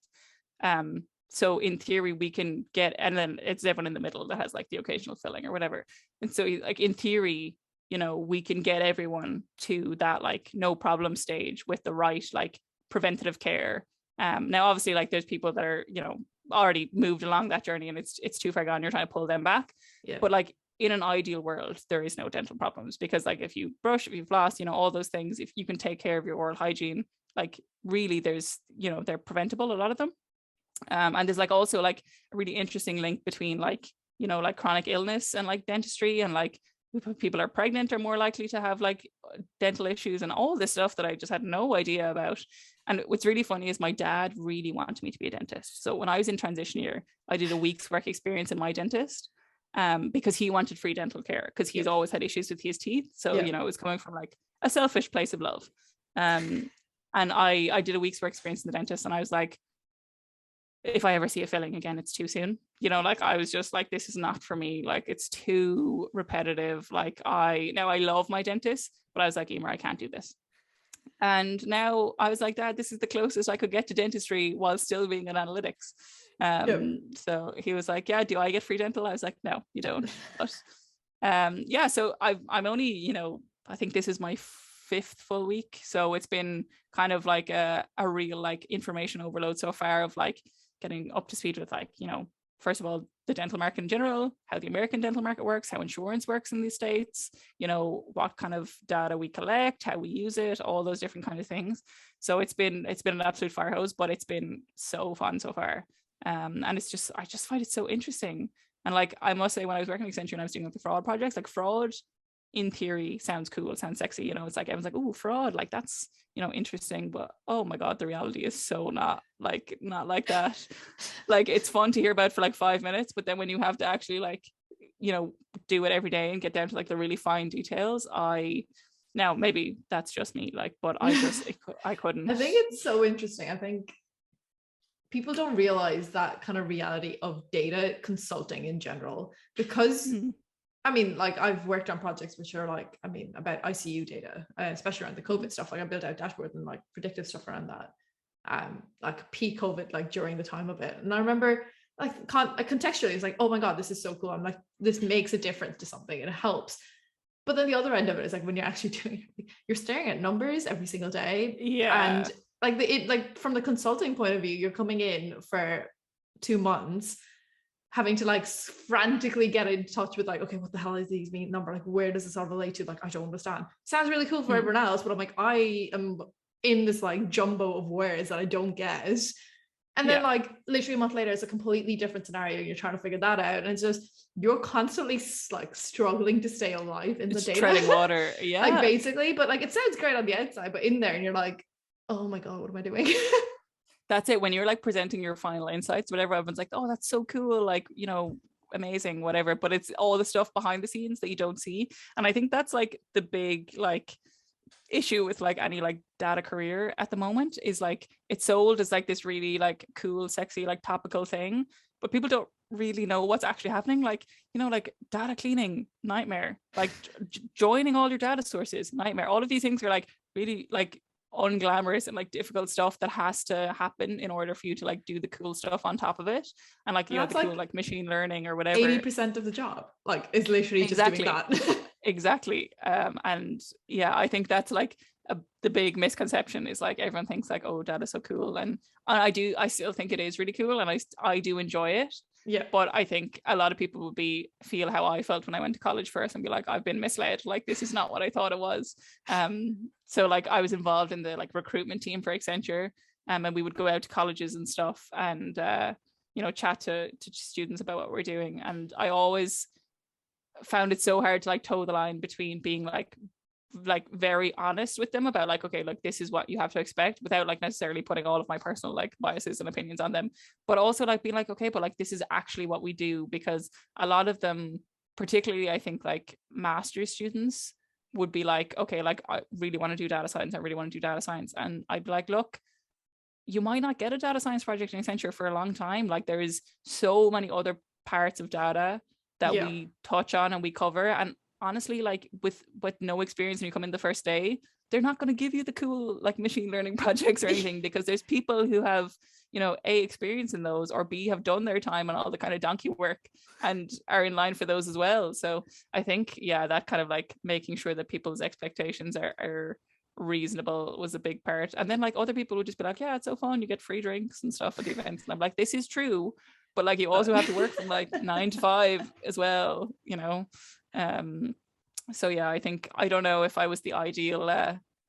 So in theory we can get, and then it's everyone in the middle that has like the occasional filling or whatever. And so like in theory, we can get everyone to that like no problem stage with the right like preventative care. Now obviously like there's people that are already moved along that journey and it's too far gone, you're trying to pull them back. But like in an ideal world, there is no dental problems, because like if you brush, if you floss, you know, all those things, if you can take care of your oral hygiene, like really there's, you know, they're preventable, a lot of them. And there's like also like a really interesting link between like, you know, like chronic illness and like dentistry, and like people are pregnant are more likely to have like dental issues and all this stuff that I just had no idea about. And what's really funny is my dad really wanted me to be a dentist. So when I was in transition year, I did a week's work experience in my dentist, because he wanted free dental care, because he's always had issues with his teeth. So, you know, it was coming from like a selfish place of love. And I did a week's work experience in the dentist, and I was like, if I ever see a filling again, it's too soon. You know, like I was just like, this is not for me. Like it's too repetitive. Like I love my dentist, but I was like, Emer, I can't do this. And now I was like, Dad, this is the closest I could get to dentistry while still being in analytics. So he was like, yeah, do I get free dental? I was like, no, you don't. But yeah, so I'm only, you know, I think this is my 5th full week. So it's been kind of like a real like information overload so far, of like getting up to speed with like, you know, first of all, the dental market in general, how the American dental market works, how insurance works in the States, you know, what kind of data we collect, how we use it, all those different kind of things. So it's been an absolute fire hose, but it's been so fun so far. And it's just, I just find it so interesting. And like, I must say, when I was working at Accenture and I was doing like the fraud projects, like fraud in theory sounds cool, it sounds sexy, you know, it's like everyone's like, oh, fraud, like that's, you know, interesting, but oh my god, the reality is so not like that. Like it's fun to hear about for like 5 minutes, but then when you have to actually like, you know, do it every day and get down to like the really fine details, now maybe that's just me, like, but I couldn't. I think it's so interesting. I think people don't realize that kind of reality of data consulting in general, because I mean, like I've worked on projects which are like, I mean, about ICU data, especially around the COVID stuff. Like I built out dashboards and like predictive stuff around that, like pre-COVID, like during the time of it. And I remember like contextually, it's like, oh my God, this is so cool. I'm like, this makes a difference to something and it helps. But then the other end of it is like when you're actually doing it, you're staring at numbers every single day. Yeah. And like like from the consulting point of view, you're coming in for 2 months having to like frantically get in touch with like, okay, what the hell is these mean number? Like, where does this all relate to? Like, I don't understand. Sounds really cool for everyone else, but I'm like, I am in this like jumbo of words that I don't get. And then like literally a month later, it's a completely different scenario. You're trying to figure that out. And it's just, you're constantly like struggling to stay alive in the data. Treading water. Yeah. Like basically, but like, it sounds great on the outside, but in there and you're like, oh my God, what am I doing? That's it. When you're like presenting your final insights, whatever, everyone's like, oh, that's so cool. Like, you know, amazing, whatever. But it's all the stuff behind the scenes that you don't see. And I think that's like the big like issue with like any like data career at the moment, is like it's sold as like this really like cool, sexy, like topical thing, but people don't really know what's actually happening. Like, you know, like data cleaning, nightmare. Like joining all your data sources, nightmare. All of these things are like really like unglamorous and like difficult stuff that has to happen in order for you to like do the cool stuff on top of it. And like, you know, the cool like machine learning or whatever. 80% of the job like is literally just doing that. Exactly. And yeah, I think that's like the big misconception, is like everyone thinks like, oh, data's so cool, and I still think it is really cool, and I do enjoy it. Yeah. But I think a lot of people would feel how I felt when I went to college first and be like, I've been misled. Like, this is not what I thought it was. So like I was involved in the like recruitment team for Accenture, and we would go out to colleges and stuff and you know, chat to students about what we're doing. And I always found it so hard to like toe the line between being like very honest with them about like, okay, like this is what you have to expect, without like necessarily putting all of my personal like biases and opinions on them, but also like being like, okay, but like this is actually what we do. Because a lot of them, particularly I think like master's students, would be like, okay, like I really want to do data science, and I'd be like, look, you might not get a data science project in Accenture for a long time. Like there is so many other parts of data that we touch on and we cover, and honestly, like with no experience, when you come in the first day, they're not going to give you the cool like machine learning projects or anything, because there's people who have, you know, A, experience in those, or B, have done their time on all the kind of donkey work and are in line for those as well. So I think, yeah, that kind of like making sure that people's expectations are reasonable was a big part. And then like other people would just be like, yeah, it's so fun, you get free drinks and stuff at the events, and I'm like, this is true, but like you also have to work from like 9 to 5 as well, you know. So yeah, I think, I don't know if I was the ideal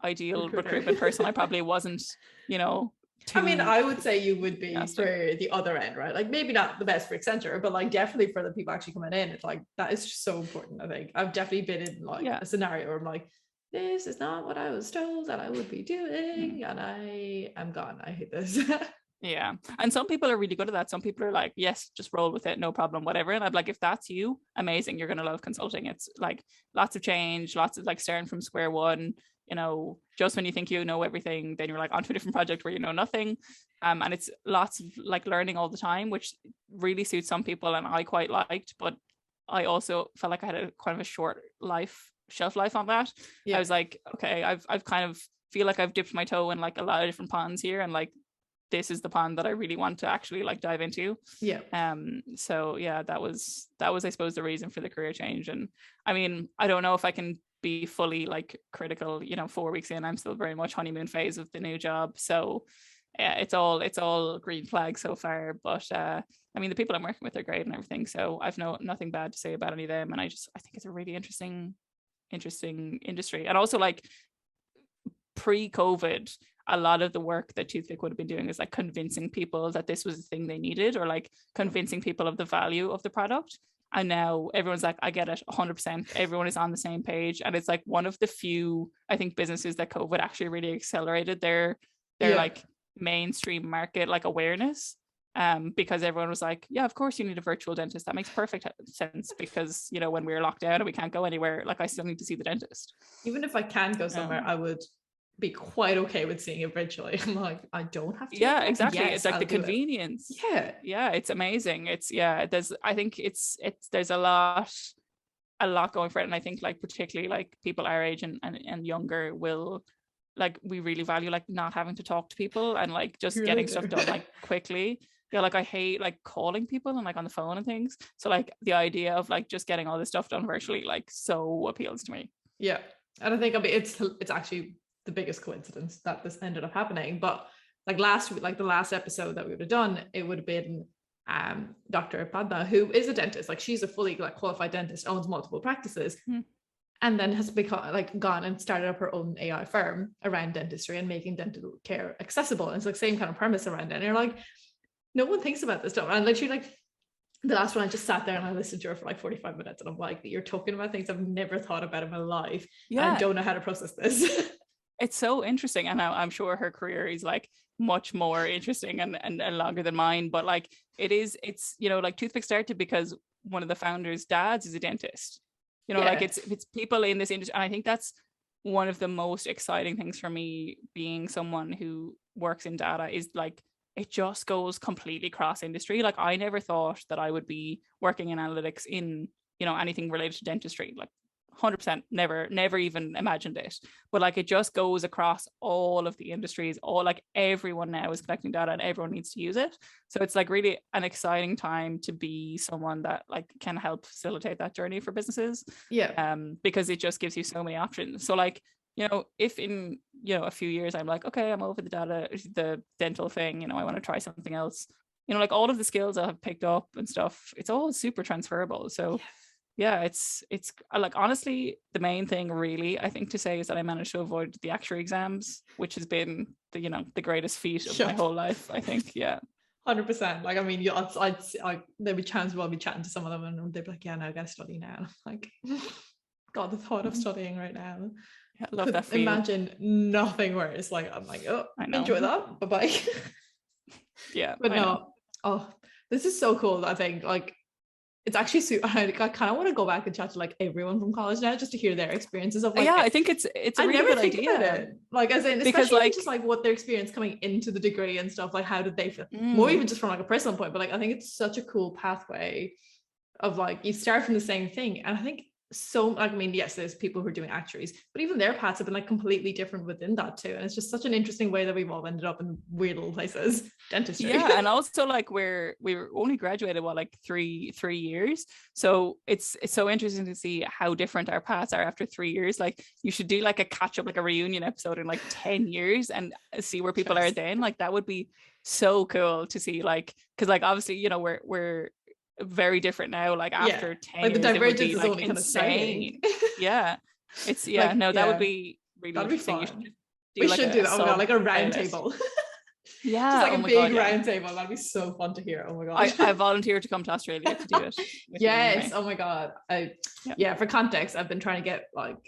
recruitment person. I probably wasn't, you know, I mean, too I would say you would be enthusiastic. for the other end, right? Like maybe not the best for Accenture, but like definitely for the people actually coming in. It's like that is just so important. I think I've definitely been in like Yeah. a scenario where I'm like, this is not what I was told that I would be doing, and I am gone. I hate this. Yeah. And some people are really good at that. Some people are like, yes, just roll with it, no problem, whatever. And I'm like, if that's you, amazing, you're gonna love consulting. It's like lots of change, lots of like starting from square one, you know, just when you think you know everything, then you're like onto a different project where you know nothing. And it's lots of like learning all the time, which really suits some people and I quite liked, but I also felt like I had a kind of a short shelf life on that. Yeah. I was like, okay, I've kind of feel like I've dipped my toe in like a lot of different ponds here, and like this is the pond that I really want to actually like dive into. Yeah. So yeah, that was I suppose the reason for the career change. And I mean, I don't know if I can be fully like critical, you know, 4 weeks in, I'm still very much honeymoon phase of the new job. So yeah, it's all green flag so far. But I mean, the people I'm working with are great and everything. So I've nothing bad to say about any of them. And I think it's a really interesting industry. And also like pre-COVID, a lot of the work that Toothpick would have been doing is like convincing people that this was the thing they needed, or like convincing people of the value of the product. And now everyone's like, I get it 100%. Everyone is on the same page. And it's like one of the few, I think, businesses that COVID actually really accelerated their like mainstream market like awareness. Because everyone was like, yeah, of course you need a virtual dentist. That makes perfect sense, because, you know, when we're locked down and we can't go anywhere, like I still need to see the dentist. Even if I can go somewhere, I would be quite okay with seeing it virtually. I'm like, I don't have to. Yeah, exactly. Yes, it's like I'll the do it. convenience. Yeah, it's amazing. I think there's a lot going for it. And I think like particularly like people our age and younger will, like, we really value like not having to talk to people and like just really getting stuff done like quickly. Yeah, like I hate like calling people and like on the phone and things. So like the idea of like just getting all this stuff done virtually like so appeals to me. Yeah. And I think, I mean, it's actually the biggest coincidence that this ended up happening. But like last week, like the last episode that we would have done, it would have been Dr. Padma, who is a dentist. Like she's a fully like qualified dentist, owns multiple practices, and then has become like gone and started up her own AI firm around dentistry and making dental care accessible. And it's like same kind of premise around it. And you're like, no one thinks about this stuff. And literally like the last one, I just sat there and I listened to her for like 45 minutes, and I'm like, you're talking about things I've never thought about in my life. Yeah. I don't know how to process this. It's so interesting. And I'm sure her career is like much more interesting and longer than mine. But like it's, you know, like Toothpick started because one of the founders' dads is a dentist. You know, like it's people in this industry. And I think that's one of the most exciting things for me, being someone who works in data, is like it just goes completely cross industry. Like I never thought that I would be working in analytics in, you know, anything related to dentistry. Like 100% never even imagined it. But like it just goes across all of the industries. All like everyone now is collecting data and everyone needs to use it. So it's like really an exciting time to be someone that like can help facilitate that journey for businesses. Because it just gives you so many options. So like, you know, if in, you know, a few years I'm like, okay, I'm over the dental thing, you know, I want to try something else, you know, like all of the skills I have picked up and stuff, it's all super transferable. So yeah, it's like, honestly, the main thing really I think to say is that I managed to avoid the actuary exams, which has been the, you know, the greatest feat of my whole life, I think. 100%. Like, I mean, there'd be chances I'll be chatting to some of them and they'd be like, yeah, no, I gotta study now. I'm like, God, the thought of studying right now. I love that feel. Imagine nothing worse. Like, I'm like, oh, enjoy that. Bye-bye. But no, this is so cool. I think like it's actually I kind of want to go back and chat to like everyone from college now just to hear their experiences of like, I think it's a really good idea. Like, as in, because like just like what their experience coming into the degree and stuff, like how did they feel, more even just from like a personal point, but like I think it's such a cool pathway of like you start from the same thing. And I think so, I mean, yes, there's people who are doing actuaries, but even their paths have been like completely different within that too. And it's just such an interesting way that we've all ended up in weird little places. Dentistry. Yeah, and also like we were only graduated like three years, so it's so interesting to see how different our paths are after 3 years. Like you should do like a catch up, like a reunion episode in like 10 years and see where people are then. Like that would be so cool to see, like, because like obviously, you know, we're very different now. Like after 10 like the years it would divergence be is like only kind of insane. starting. Yeah, it's Like, no, that would be really that'd be interesting. You fun. should We like should do a that. Oh my god, sub like a round playlist. table. Yeah, Just like oh a my big god, yeah. round table. That'd be so fun to hear. Oh my god. I volunteered to come to Australia to do it with you Yes. anyway. Oh my god. Yeah, for context, I've been trying to get, like,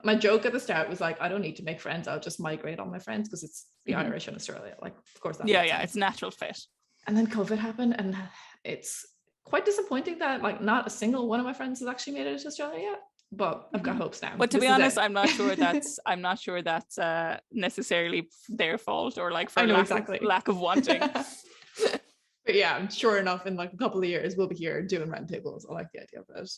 my joke at the start was like, I don't need to make friends, I'll just migrate all my friends because it's the Irish in Australia. Like, of course that Yeah, makes yeah, sense. it's natural fit. And then COVID happened, and it's quite disappointing that like not a single one of my friends has actually made it to Australia yet. But I've got hopes now. But to This be is honest, it. I'm not sure that's necessarily their fault or like for I know lack exactly. lack of wanting. But yeah, I'm sure enough in like a couple of years we'll be here doing round tables. I like the idea of it.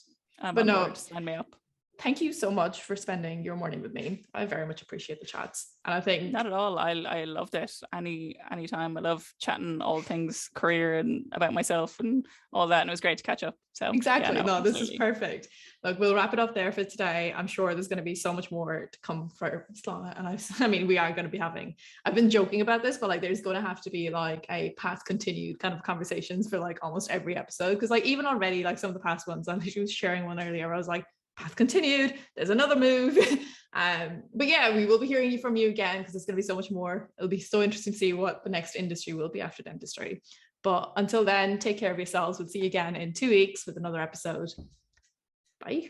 But no, board. Sign me up. Thank you so much for spending your morning with me. I very much appreciate the chats. And I think not at all. I loved it. Anytime. I love chatting all things career and about myself and all that. And it was great to catch up. So exactly. yeah, this is perfect. Look, we'll wrap it up there for today. I'm sure there's going to be so much more to come for Sláine. And I mean, we are going to be having, I've been joking about this, but like there's going to have to be like a path continued kind of conversations for like almost every episode. Because like even already, like some of the past ones, I think she was sharing one earlier, I was like, path continued, there's another move. But yeah, we will be hearing from you again because it's going to be so much more. It'll be so interesting to see what the next industry will be after dentistry. But until then, take care of yourselves. We'll see you again in 2 weeks with another episode. Bye.